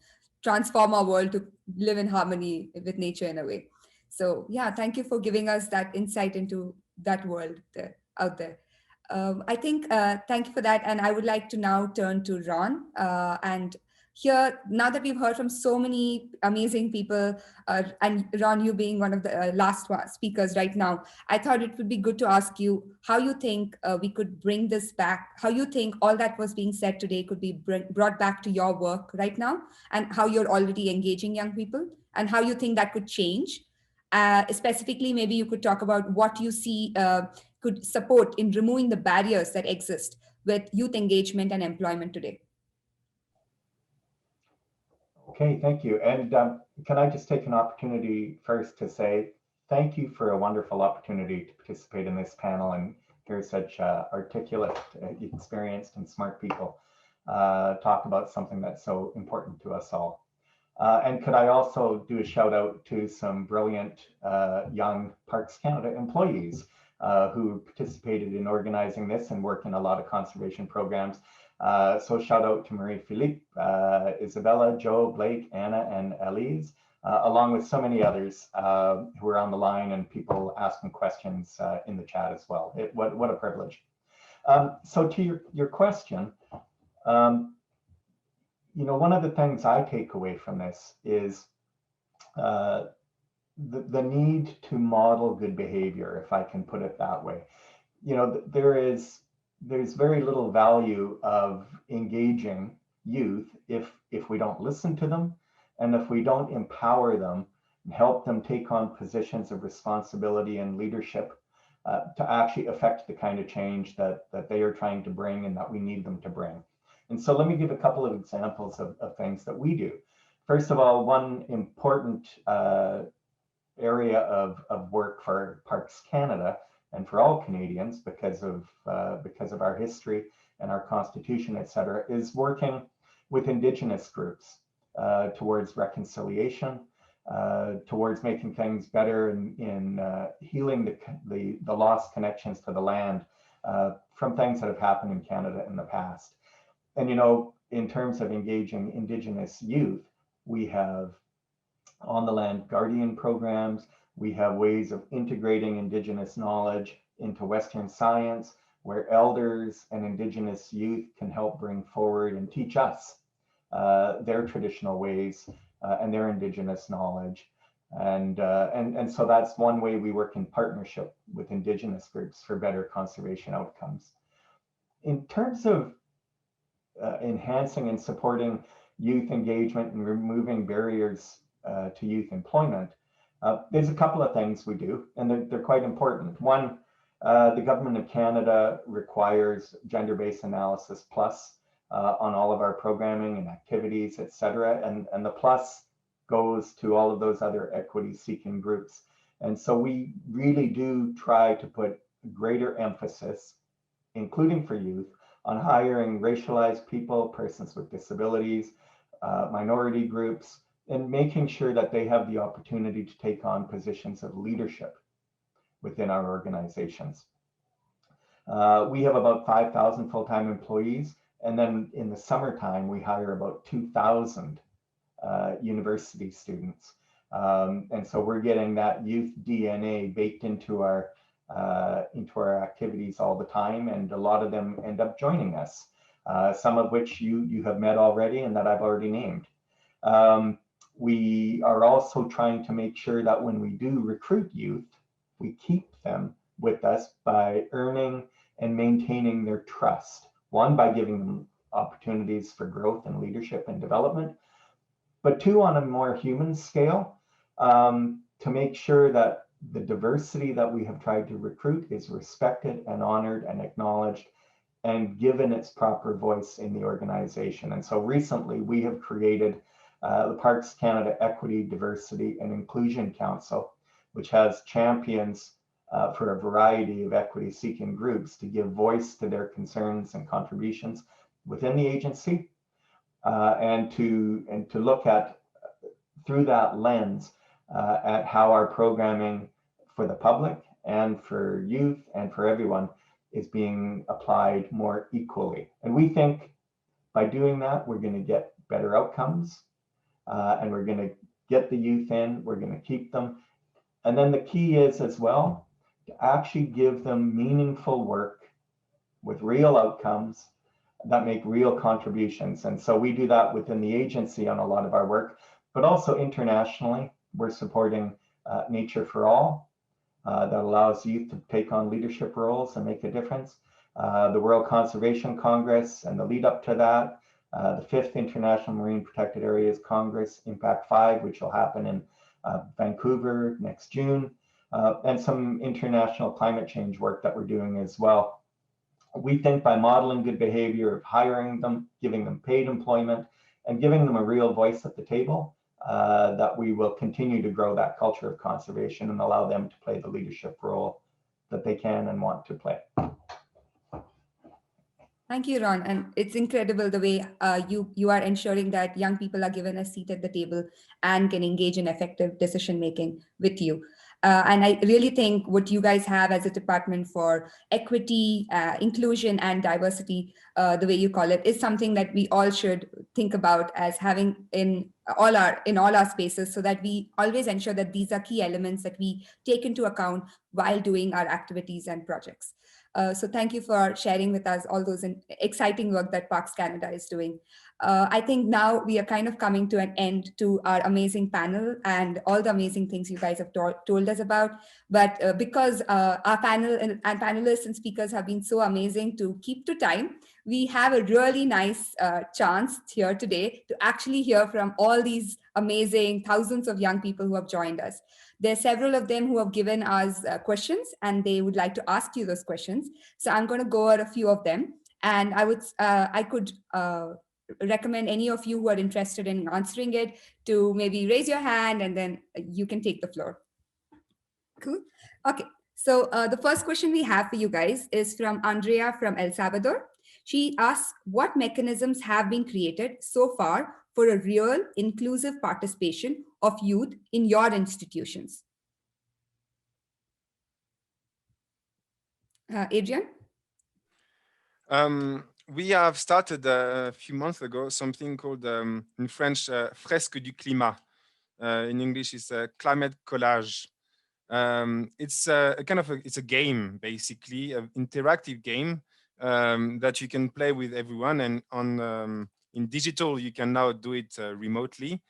transform our world to live in harmony with nature in a way. So yeah, thank you for giving us that insight into that world out there. I think, thank you for that. And I would like to now turn to Ron. And here, now that we've heard from so many amazing people, and Ron, you being one of the last speakers right now, I thought it would be good to ask you how you think we could bring this back, how you think all that was being said today could be brought back to your work right now, and how you're already engaging young people, and how you think that could change. Specifically, maybe you could talk about what you see could support in removing the barriers that exist with youth engagement and employment today. Okay, thank you. And can I just take an opportunity first to say thank you for a wonderful opportunity to participate in this panel and hear such articulate, experienced, and smart people talk about something that's so important to us all. And could I also do a shout out to some brilliant young Parks Canada employees who participated in organizing this and work in a lot of conservation programs. So shout out to Marie-Philippe, Isabella, Joe, Blake, Anna, and Elise, along with so many others who are on the line and people asking questions in the chat as well. What a privilege. So to your question, you know, one of the things I take away from this is the need to model good behavior, if I can put it that way. You know, there's very little value of engaging youth if we don't listen to them, and if we don't empower them and help them take on positions of responsibility and leadership to actually affect the kind of change that they are trying to bring and that we need them to bring. And so let me give a couple of examples of things that we do. First of all, one important area of work for Parks Canada and for all Canadians because of our history and our constitution, et cetera, is working with Indigenous groups towards reconciliation, towards making things better in healing the lost connections to the land from things that have happened in Canada in the past. And, you know, in terms of engaging Indigenous youth, we have on the land guardian programs. We have ways of integrating Indigenous knowledge into Western science, where elders and Indigenous youth can help bring forward and teach us their traditional ways and their Indigenous knowledge. And so that's one way we work in partnership with Indigenous groups for better conservation outcomes. In terms of enhancing and supporting youth engagement and removing barriers to youth employment, there's a couple of things we do, and they're quite important. One, the Government of Canada requires gender-based analysis plus on all of our programming and activities, et cetera, and the plus goes to all of those other equity-seeking groups. And so we really do try to put greater emphasis, including for youth, on hiring racialized people, persons with disabilities, minority groups, and making sure that they have the opportunity to take on positions of leadership within our organizations. We have about 5,000 full-time employees, and then in the summertime, we hire about 2,000 university students. And so we're getting that youth DNA baked into our activities all the time, and a lot of them end up joining us, some of which you have met already and that I've already named. We are also trying to make sure that when we do recruit youth, we keep them with us by earning and maintaining their trust. One, by giving them opportunities for growth and leadership and development, but two, on a more human scale, to make sure that the diversity that we have tried to recruit is respected and honored and acknowledged and given its proper voice in the organization. And so recently we have created the Parks Canada Equity, Diversity and Inclusion Council, which has champions for a variety of equity-seeking groups to give voice to their concerns and contributions within the agency, and to look at, through that lens, at how our programming for the public and for youth and for everyone is being applied more equally. And we think by doing that, we're going to get better outcomes, and we're going to get the youth in, we're going to keep them. And then the key is as well to actually give them meaningful work with real outcomes that make real contributions. And so we do that within the agency on a lot of our work, but also internationally. We're supporting Nature for All, that allows youth to take on leadership roles and make a difference. The World Conservation Congress and the lead up to that, the 5th International Marine Protected Areas Congress, Impact 5, which will happen in Vancouver next June, and some international climate change work that we're doing as well. We think by modeling good behavior of hiring them, giving them paid employment, and giving them a real voice at the table, that we will continue to grow that culture of conservation and allow them to play the leadership role that they can and want to play. Thank you, Ron. And it's incredible the way you are ensuring that young people are given a seat at the table and can engage in effective decision making with you. And I really think what you guys have as a department for equity, inclusion, and diversity, the way you call it, is something that we all should think about as having in all our spaces, so that we always ensure that these are key elements that we take into account while doing our activities and projects. So thank you for sharing with us all those exciting work that Parks Canada is doing. I think now we are kind of coming to an end to our amazing panel and all the amazing things you guys have told us about. But because our panel and panelists and speakers have been so amazing to keep to time, we have a really nice chance here today to actually hear from all these amazing thousands of young people who have joined us. There are several of them who have given us questions, and they would like to ask you those questions. So I'm going to go over a few of them, and I could recommend any of you who are interested in answering it to maybe raise your hand, and then you can take the floor. Cool. Okay. So the first question we have for you guys is from Andrea from El Salvador. She asks, what mechanisms have been created so far for a real inclusive participation of youth in your institutions? Adrian? We have started a few months ago something called, in French, Fresque du Climat. In English, it's a climate collage. It's a kind of it's a game, basically, an interactive game that you can play with everyone, and on in digital you can now do it remotely.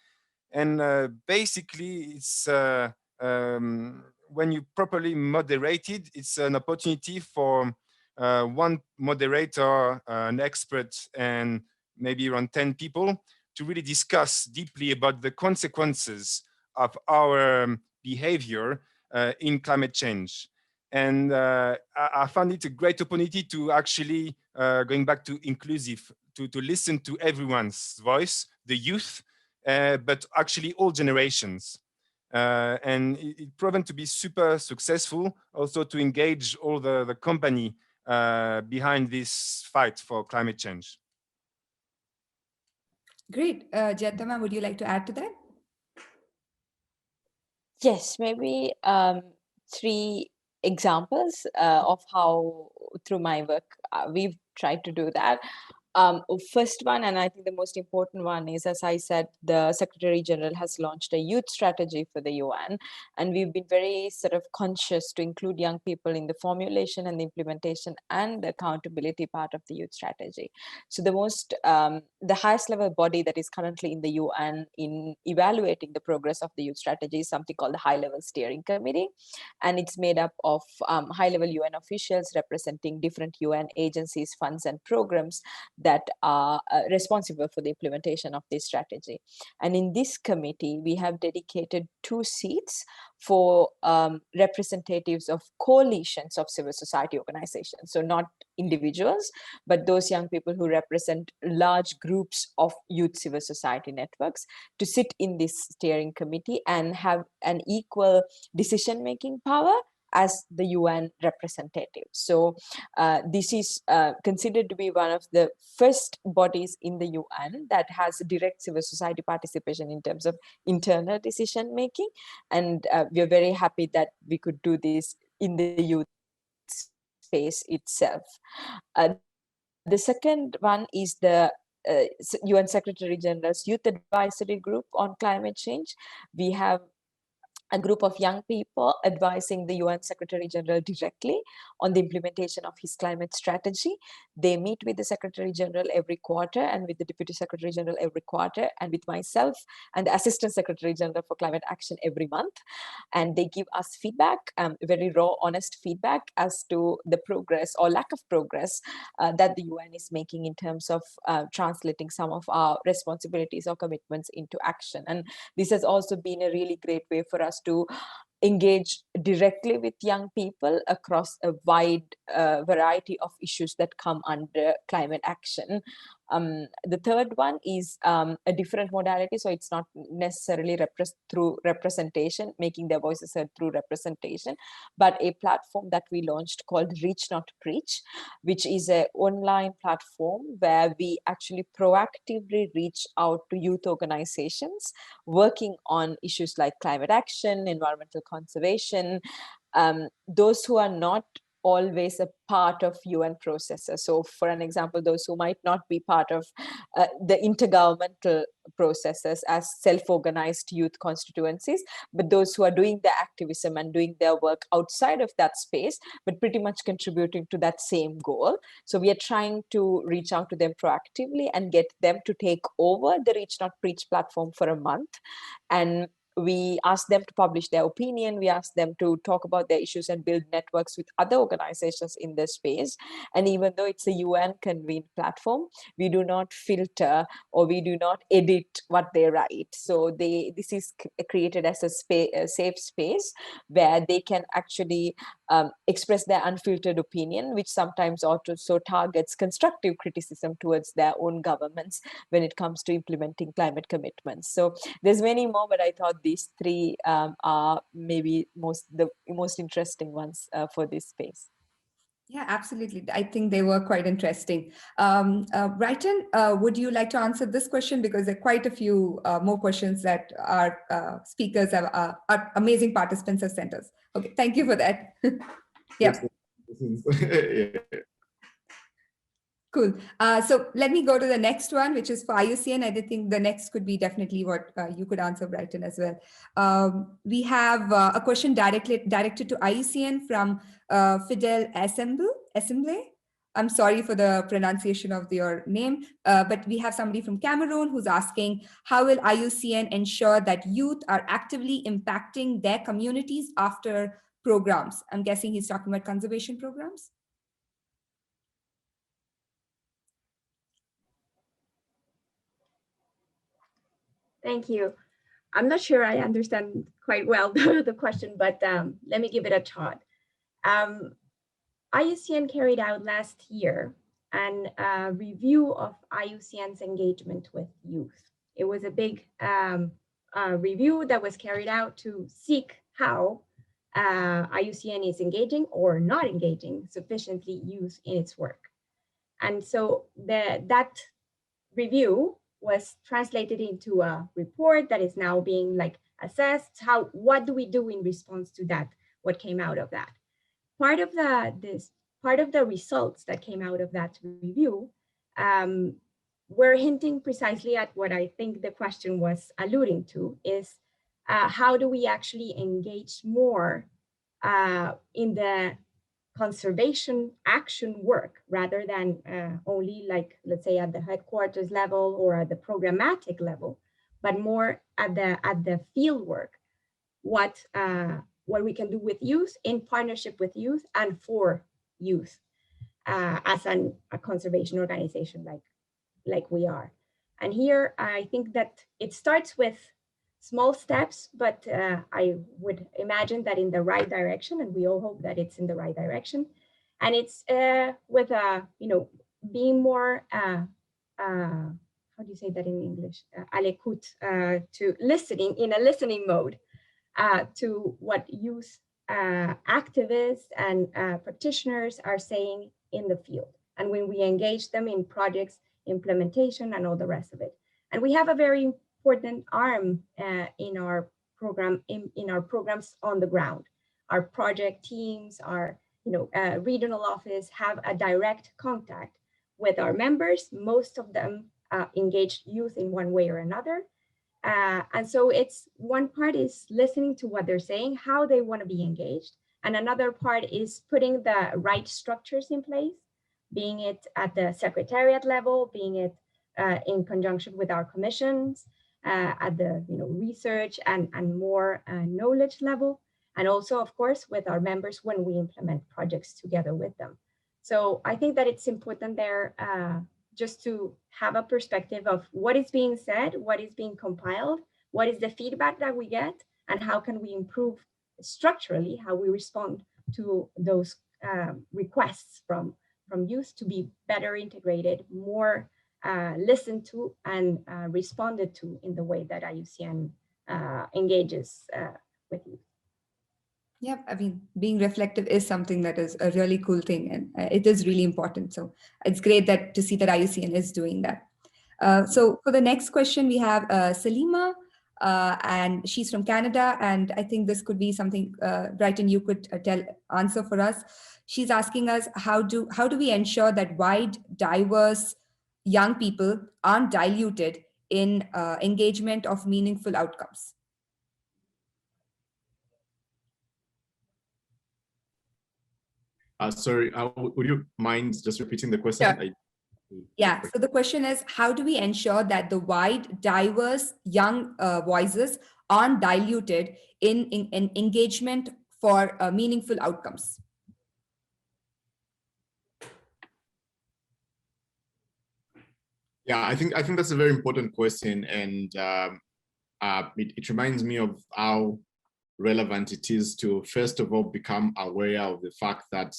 And basically, it's when you properly moderate it, it's an opportunity for one moderator, an expert, and maybe around 10 people to really discuss deeply about the consequences of our behavior in climate change. And I found it a great opportunity to actually, going back to inclusive, to listen to everyone's voice, the youth, but actually all generations. And it proven to be super successful, also to engage all the company behind this fight for climate change. Great. Jatama, would you like to add to that? Yes, maybe 3 examples of how through my work we've tried to do that. First one, and I think the most important one, is, as I said, the Secretary General has launched a youth strategy for the UN, and we've been very sort of conscious to include young people in the formulation and the implementation and the accountability part of the youth strategy. So the highest level body that is currently in the UN in evaluating the progress of the youth strategy is something called the High Level Steering Committee, and it's made up of high-level UN officials representing different UN agencies, funds, and programs that are responsible for the implementation of this strategy. And in this committee, we have dedicated 2 seats for representatives of coalitions of civil society organizations. So not individuals, but those young people who represent large groups of youth civil society networks to sit in this steering committee and have an equal decision-making power as the UN representative. So this is considered to be one of the first bodies in the UN that has direct civil society participation in terms of internal decision making. And we're very happy that we could do this in the youth space itself. The second one is the UN Secretary General's Youth Advisory Group on Climate Change. We have a group of young people advising the UN Secretary General directly on the implementation of his climate strategy. They meet with the Secretary General every quarter and with the Deputy Secretary General every quarter and with myself and the Assistant Secretary General for Climate Action every month. And they give us feedback, very raw, honest feedback as to the progress or lack of progress that the UN is making in terms of translating some of our responsibilities or commitments into action. And this has also been a really great way for us to engage directly with young people across a wide variety of issues that come under climate action. The third one is a different modality, so it's not necessarily through representation, making their voices heard through representation, but a platform that we launched called Reach Not Preach, which is an online platform where we actually proactively reach out to youth organizations working on issues like climate action, environmental conservation, those who are not always a part of UN processes. So for an example, those who might not be part of the intergovernmental processes as self-organized youth constituencies, but those who are doing their activism and doing their work outside of that space, but pretty much contributing to that same goal. So we are trying to reach out to them proactively and get them to take over the Reach Not Preach platform for a month. And we ask them to publish their opinion. We ask them to talk about their issues and build networks with other organizations in this space. And even though it's a UN convened platform, we do not filter or we do not edit what they write. So this is created as a safe space where they can actually express their unfiltered opinion, which sometimes also targets constructive criticism towards their own governments when it comes to implementing climate commitments. So there's many more, but I thought these three are maybe the most interesting ones for this space. Yeah, absolutely. I think they were quite interesting. Brighton, would you like to answer this question? Because there are quite a few more questions that our speakers, our amazing participants have sent us. Okay, thank you for that. Yeah. Cool. So let me go to the next one, which is for IUCN. I think the next could be definitely what you could answer, Brighton, as well. We have a question directed to IUCN from Fidel Assemble. I'm sorry for the pronunciation of your name, but we have somebody from Cameroon who's asking, how will IUCN ensure that youth are actively impacting their communities after programs? I'm guessing he's talking about conservation programs. Thank you. I'm not sure I understand quite well the question, but let me give it a shot. IUCN carried out last year a review of IUCN's engagement with youth. It was a big review that was carried out to seek how IUCN is engaging or not engaging sufficiently youth in its work. And so that review was translated into a report that is now being assessed. What do we do in response to that? What came out of that? Part of the results that came out of that review were hinting precisely at what I think the question was alluding to, is how do we actually engage more in the conservation action work rather than only let's say at the headquarters level or at the programmatic level, but more at the field work, what we can do with youth in partnership with youth and for youth as a conservation organization like we are. And here I think that it starts with small steps, but I would imagine that in the right direction, and we all hope that it's in the right direction. And it's with being more how do you say that in English? À l'écoute, to listening, in a listening mode to what youth activists and practitioners are saying in the field. And when we engage them in projects, implementation, and all the rest of it. And we have a very important arm in our program, in our programs on the ground. Our project teams, our regional office have a direct contact with our members. Most of them engage youth in one way or another. And so it's one part is listening to what they're saying, how they want to be engaged. And another part is putting the right structures in place, being it at the secretariat level, being it in conjunction with our commissions, at the research and more knowledge level, and also, of course, with our members when we implement projects together with them. So I think that it's important there just to have a perspective of what is being said, what is being compiled, what is the feedback that we get, and how can we improve structurally how we respond to those requests from youth to be better integrated, more listened to and responded to in the way that IUCN engages with youth. Yeah, I mean, being reflective is something that is a really cool thing, and it is really important. So it's great to see that IUCN is doing that. So for the next question, we have Salima, and she's from Canada, and I think this could be something, Brighton, you could answer for us. She's asking us, how do we ensure that wide, diverse young people aren't diluted in engagement of meaningful outcomes? Sorry, would you mind just repeating the question? Sure. Yeah, so the question is, how do we ensure that the wide, diverse young voices aren't diluted in engagement for meaningful outcomes? Yeah, I think that's a very important question, and it reminds me of how relevant it is to, first of all, become aware of the fact that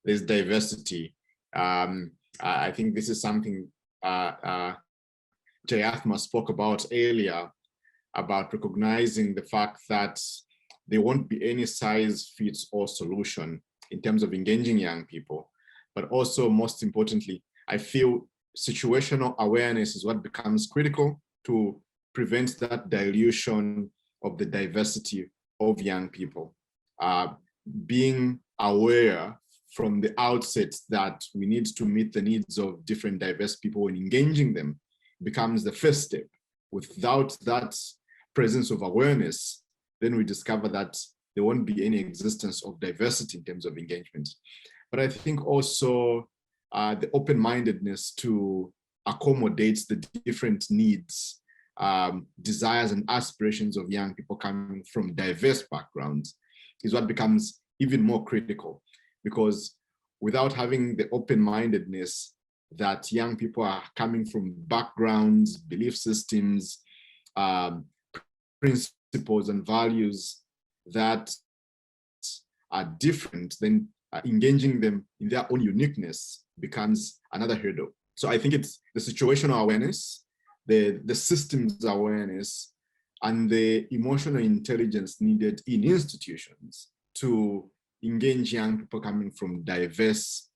there's diversity. I think this is something Jayathma spoke about earlier, about recognizing the fact that there won't be any size-fits-all solution in terms of engaging young people. But also, most importantly, I feel situational awareness is what becomes critical to prevent that dilution of the diversity of young people. Being aware from the outset that we need to meet the needs of different diverse people and engaging them becomes the first step. Without that presence of awareness, then we discover that there won't be any existence of diversity in terms of engagement. But I think also the open-mindedness to accommodate the different needs, desires and aspirations of young people coming from diverse backgrounds is what becomes even more critical, because without having the open-mindedness that young people are coming from backgrounds, belief systems, principles and values that are different, then engaging them in their own uniqueness becomes another hurdle. So I think it's the situational awareness, the systems awareness, and the emotional intelligence needed in institutions to engage young people coming from diverse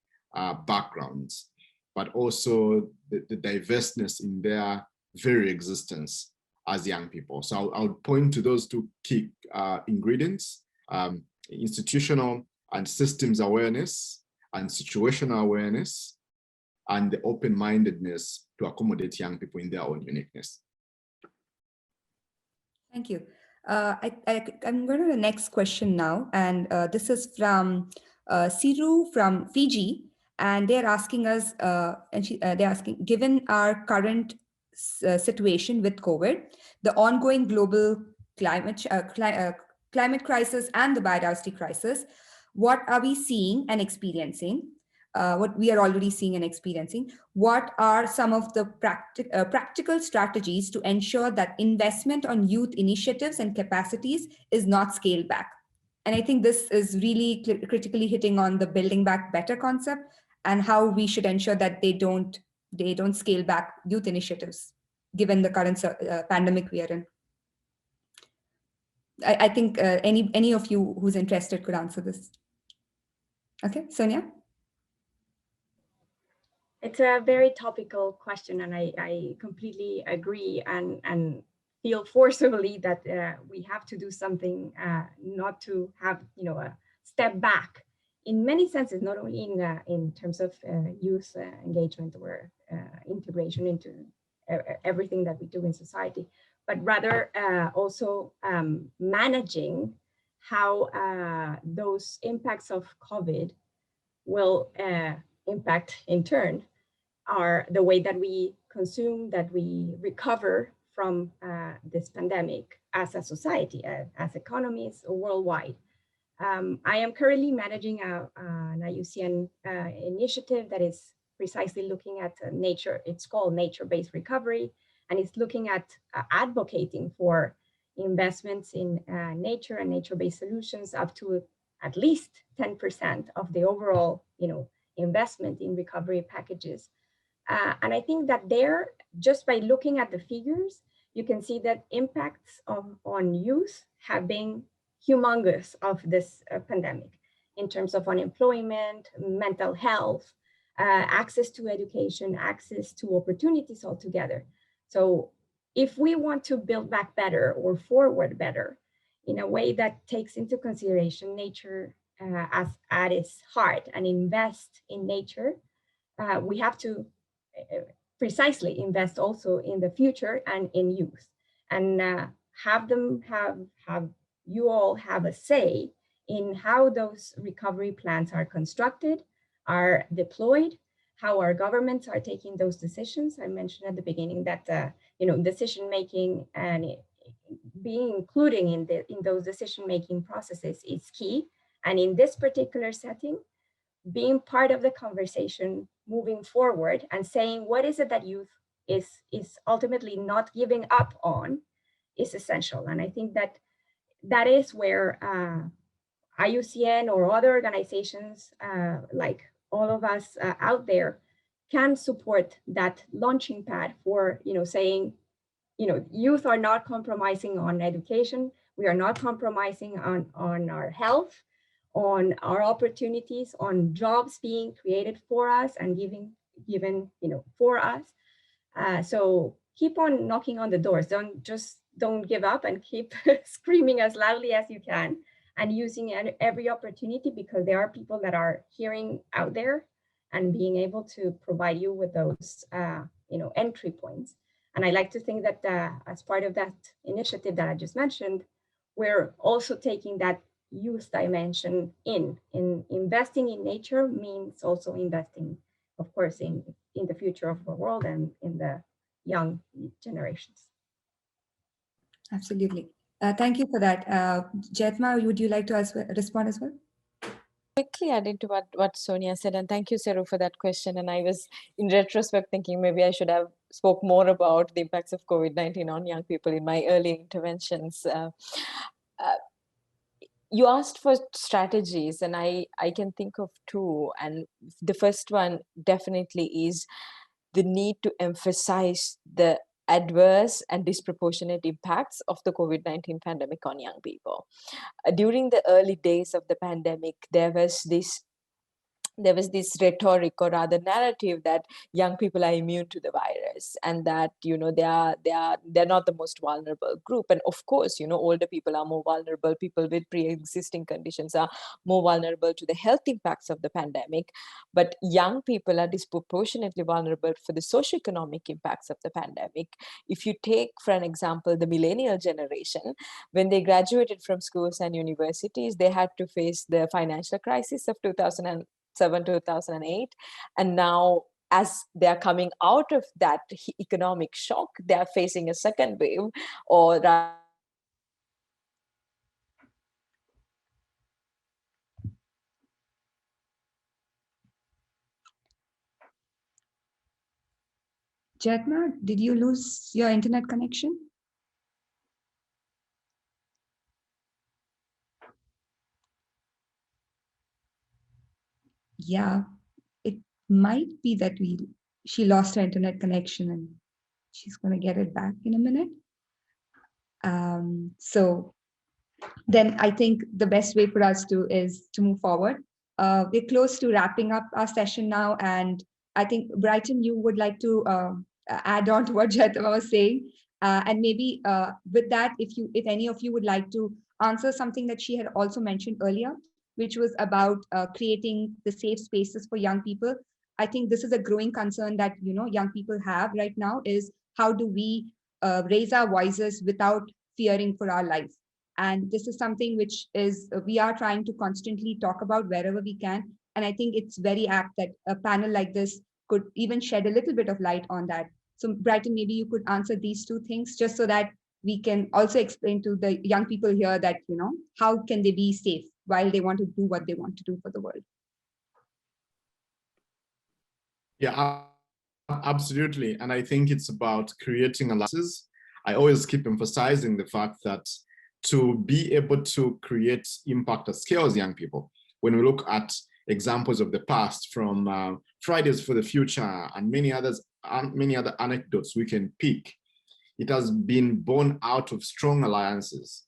backgrounds, but also the diverseness in their very existence as young people. So I'll point to those two key ingredients: institutional and systems awareness, and situational awareness, and the open-mindedness to accommodate young people in their own uniqueness. Thank you. I'm going to the next question now, and this is from Siru from Fiji, and they're asking us, they're asking, given our current situation with COVID, the ongoing global climate crisis and the biodiversity crisis, what are we seeing and experiencing? What we are already seeing and experiencing, what are some of the practical strategies to ensure that investment on youth initiatives and capacities is not scaled back? And I think this is really critically hitting on the building back better concept and how we should ensure that they don't scale back youth initiatives, given the current pandemic we are in. I think any of you who's interested could answer this. Okay, Sonia? It's a very topical question, and I completely agree and feel forcibly that we have to do something not to have a step back in many senses, not only in terms of youth engagement or integration into everything that we do in society, but rather also managing how those impacts of COVID will impact in turn are the way that we consume, that we recover from this pandemic as a society, as economies worldwide. I am currently managing an IUCN initiative that is precisely looking at nature. It's called nature-based recovery, and it's looking at advocating for investments in nature and nature-based solutions up to at least 10% of the overall, investment in recovery packages. And I think that there, just by looking at the figures, you can see that impacts on youth have been humongous of this pandemic in terms of unemployment, mental health, access to education, access to opportunities altogether. So if we want to build back better or forward better in a way that takes into consideration nature as at its heart and invest in nature, we have to precisely invest also in the future and in youth, and have you all have a say in how those recovery plans are constructed, are deployed, how our governments are taking those decisions. I mentioned at the beginning that decision making and being including in those decision making processes is key. And in this particular setting, being part of the conversation moving forward and saying what is it that youth is ultimately not giving up on is essential. And I think that is where IUCN or other organizations like all of us out there can support that launching pad for saying youth are not compromising on education, we are not compromising on our health, on our opportunities, on jobs being created for us and given for us. So keep on knocking on the doors. Don't give up, and keep screaming as loudly as you can and using every opportunity, because there are people that are hearing out there and being able to provide you with those entry points. And I like to think that as part of that initiative that I just mentioned, we're also taking that youth dimension in investing in nature means also investing, of course, in the future of the world and in the young generations. Absolutely. Thank you for that. Jetma, would you like to respond as well? Quickly add into what Sonia said, and thank you, Seru, for that question. And I was, in retrospect, thinking maybe I should have spoke more about the impacts of COVID-19 on young people in my early interventions. You asked for strategies, and I can think of two. And the first one definitely is the need to emphasize the adverse and disproportionate impacts of the COVID-19 pandemic on young people. During the early days of the pandemic, there was this rhetoric, or rather narrative, that young people are immune to the virus, and that they're not the most vulnerable group. And of course, older people are more vulnerable. People with pre-existing conditions are more vulnerable to the health impacts of the pandemic. But young people are disproportionately vulnerable for the socioeconomic impacts of the pandemic. If you take, for an example, the millennial generation, when they graduated from schools and universities, they had to face the financial crisis of 2007, 2008. And now, as they're coming out of that economic shock, they're facing a second wave, or Jetma, did you lose your internet connection? Yeah, it might be that she lost her internet connection and she's going to get it back in a minute. So then I think the best way for us is to move forward. We're close to wrapping up our session now, and I think Brighton, you would like to add on to what Jetma was saying, and maybe with that, if any of you would like to answer something that she had also mentioned earlier, which was about creating the safe spaces for young people. I think this is a growing concern that young people have right now, is how do we raise our voices without fearing for our life. And this is something which is we are trying to constantly talk about wherever we can. And I think it's very apt that a panel like this could even shed a little bit of light on that. So Brighton, maybe you could answer these two things just so that we can also explain to the young people here that, how can they be safe while they want to do what they want to do for the world. Yeah, absolutely. And I think it's about creating alliances. I always keep emphasizing the fact that to be able to create impact at scale as young people, when we look at examples of the past from Fridays for the Future and many other anecdotes we can pick, it has been born out of strong alliances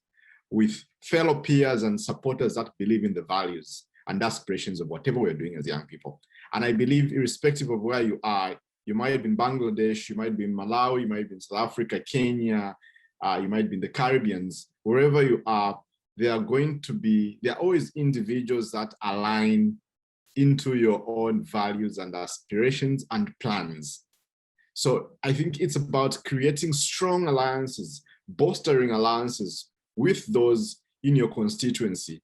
with fellow peers and supporters that believe in the values and aspirations of whatever we're doing as young people. And I believe irrespective of where you are, you might be in Bangladesh, you might be in Malawi, you might be in South Africa, Kenya, you might be in the Caribbean, wherever you are, there are always individuals that align into your own values and aspirations and plans. So I think it's about creating strong alliances, bolstering alliances with those in your constituency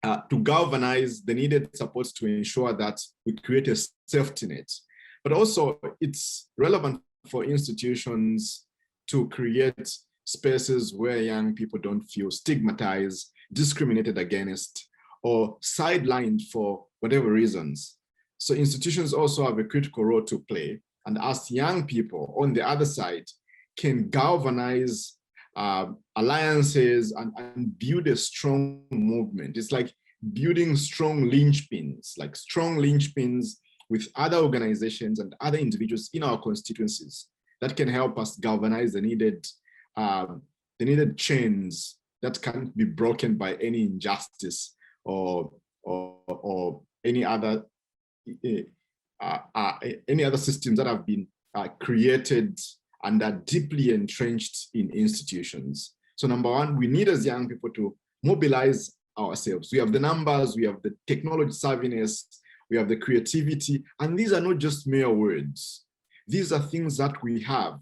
to galvanize the needed supports to ensure that we create a safety net. But also it's relevant for institutions to create spaces where young people don't feel stigmatized, discriminated against, or sidelined for whatever reasons. So institutions also have a critical role to play. And as young people on the other side can galvanize alliances and build a strong movement. It's like building strong linchpins, with other organizations and other individuals in our constituencies that can help us galvanize the needed chains that can't be broken by any injustice or any other systems that have been created and are deeply entrenched in institutions. So number one, we need as young people to mobilize ourselves. We have the numbers, we have the technology savviness, we have the creativity, and these are not just mere words. These are things that we have,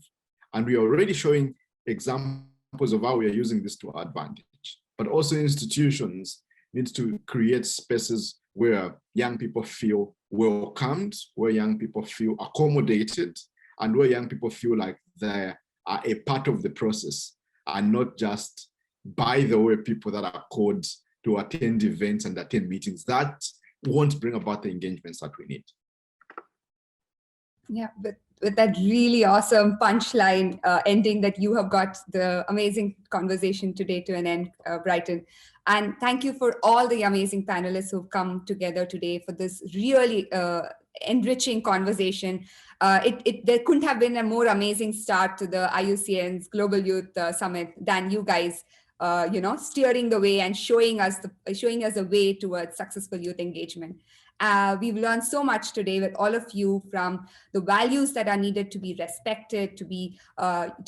and we are already showing examples of how we are using this to our advantage. But also institutions need to create spaces where young people feel welcomed, where young people feel accommodated, and where young people feel like they are a part of the process and not just, by the way, people that are called to attend events and attend meetings. That won't bring about the engagements that we need. Yeah, but with that really awesome punchline ending that you have got the amazing conversation today to an end, Brighton. And thank you for all the amazing panelists who've come together today for this really enriching conversation. There couldn't have been a more amazing start to the IUCN's Global Youth Summit than you guys, steering the way and showing us a way towards successful youth engagement. We've learned so much today with all of you, from the values that are needed to be respected, to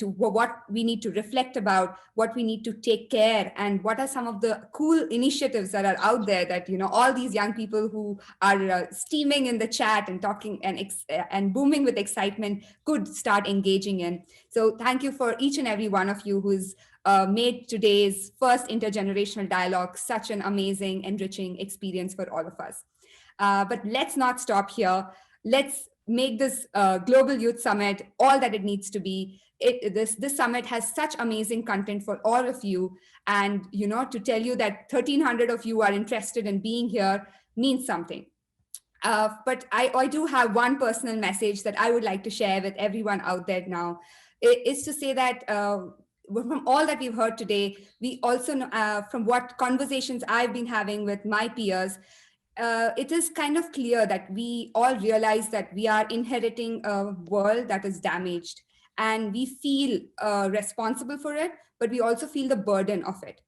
what we need to reflect about, what we need to take care, and what are some of the cool initiatives that are out there that, all these young people who are steaming in the chat and talking and booming with excitement could start engaging in. So thank you for each and every one of you who's made today's first intergenerational dialogue such an amazing, enriching experience for all of us. But let's not stop here. Let's make this Global Youth Summit all that it needs to be. This summit has such amazing content for all of you. And, to tell you that 1,300 of you are interested in being here means something. But I do have one personal message that I would like to share with everyone out there now. It is to say that from all that we've heard today, we also know, from what conversations I've been having with my peers, it is kind of clear that we all realize that we are inheriting a world that is damaged, and we feel responsible for it, but we also feel the burden of it.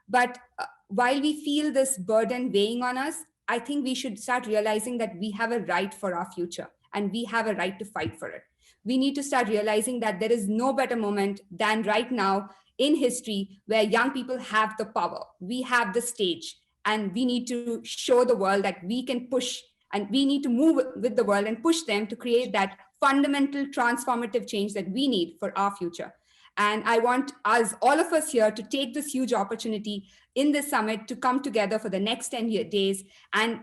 But while we feel this burden weighing on us, I think we should start realizing that we have a right for our future, and we have a right to fight for it. We need to start realizing that there is no better moment than right now in history where young people have the power. We have the stage, and we need to show the world that we can push, and we need to move with the world and push them to create that fundamental transformative change that we need for our future. And I want us, all of us here, to take this huge opportunity in this summit to come together for the next 10 days and,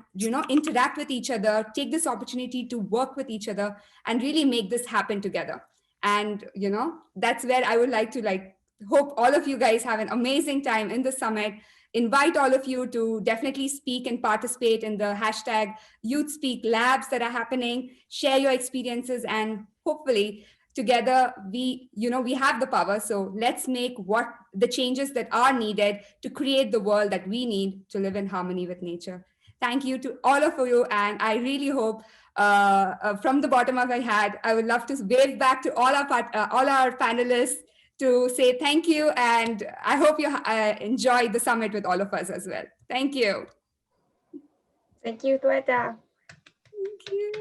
interact with each other, take this opportunity to work with each other and really make this happen together. And, that's where I would like to hope all of you guys have an amazing time in the summit. Invite all of you to definitely speak and participate in the hashtag Youth Speak Labs that are happening, share your experiences, and hopefully together we have the power. So let's make what the changes that are needed to create the world that we need to live in harmony with nature. Thank you to all of you. And I really hope from the bottom of my heart, I would love to wave back to all our panelists to say thank you. And I hope you enjoyed the summit with all of us as well. Thank you. Thank you, Tueta. Thank you.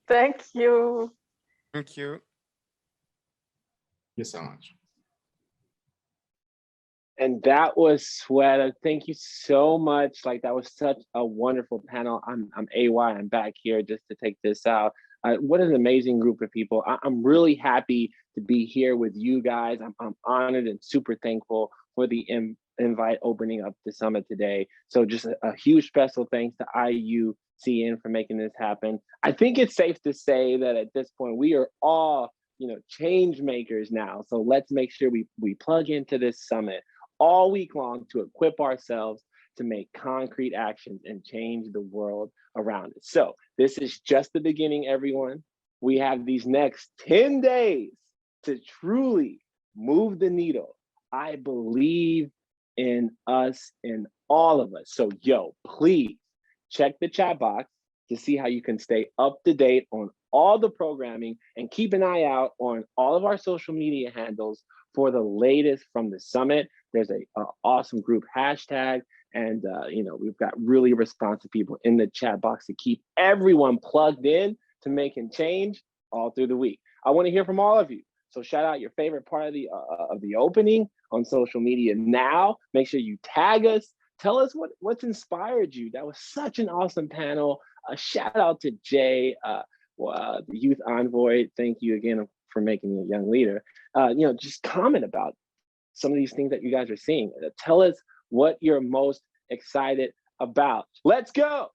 Thank you. Thank you. Thank you so much. And that was Sweta. Thank you so much. That was such a wonderful panel. I'm AY. I'm back here just to take this out. What an amazing group of people. I'm really happy to be here with you guys. I'm honored and super thankful for the invite opening up the summit today. So just a huge special thanks to IUCN for making this happen. I think it's safe to say that at this point, we are all change makers now. So let's make sure we plug into this summit all week long to equip ourselves to make concrete actions and change the world around us. So this is just the beginning, everyone. We have these next 10 days to truly move the needle. I believe in us, in all of us. So please check the chat box to see how you can stay up to date on all the programming and keep an eye out on all of our social media handles for the latest from the summit. There's an awesome group hashtag, and we've got really responsive people in the chat box to keep everyone plugged in to making change all through the week. I want to hear from all of you. So shout out your favorite part of the opening on social media now. Make sure you tag us. Tell us what's inspired you. That was such an awesome panel. A shout out to Jay, the youth envoy. Thank you again for making me a young leader. Just comment about some of these things that you guys are seeing. Tell us what you're most excited about. Let's go.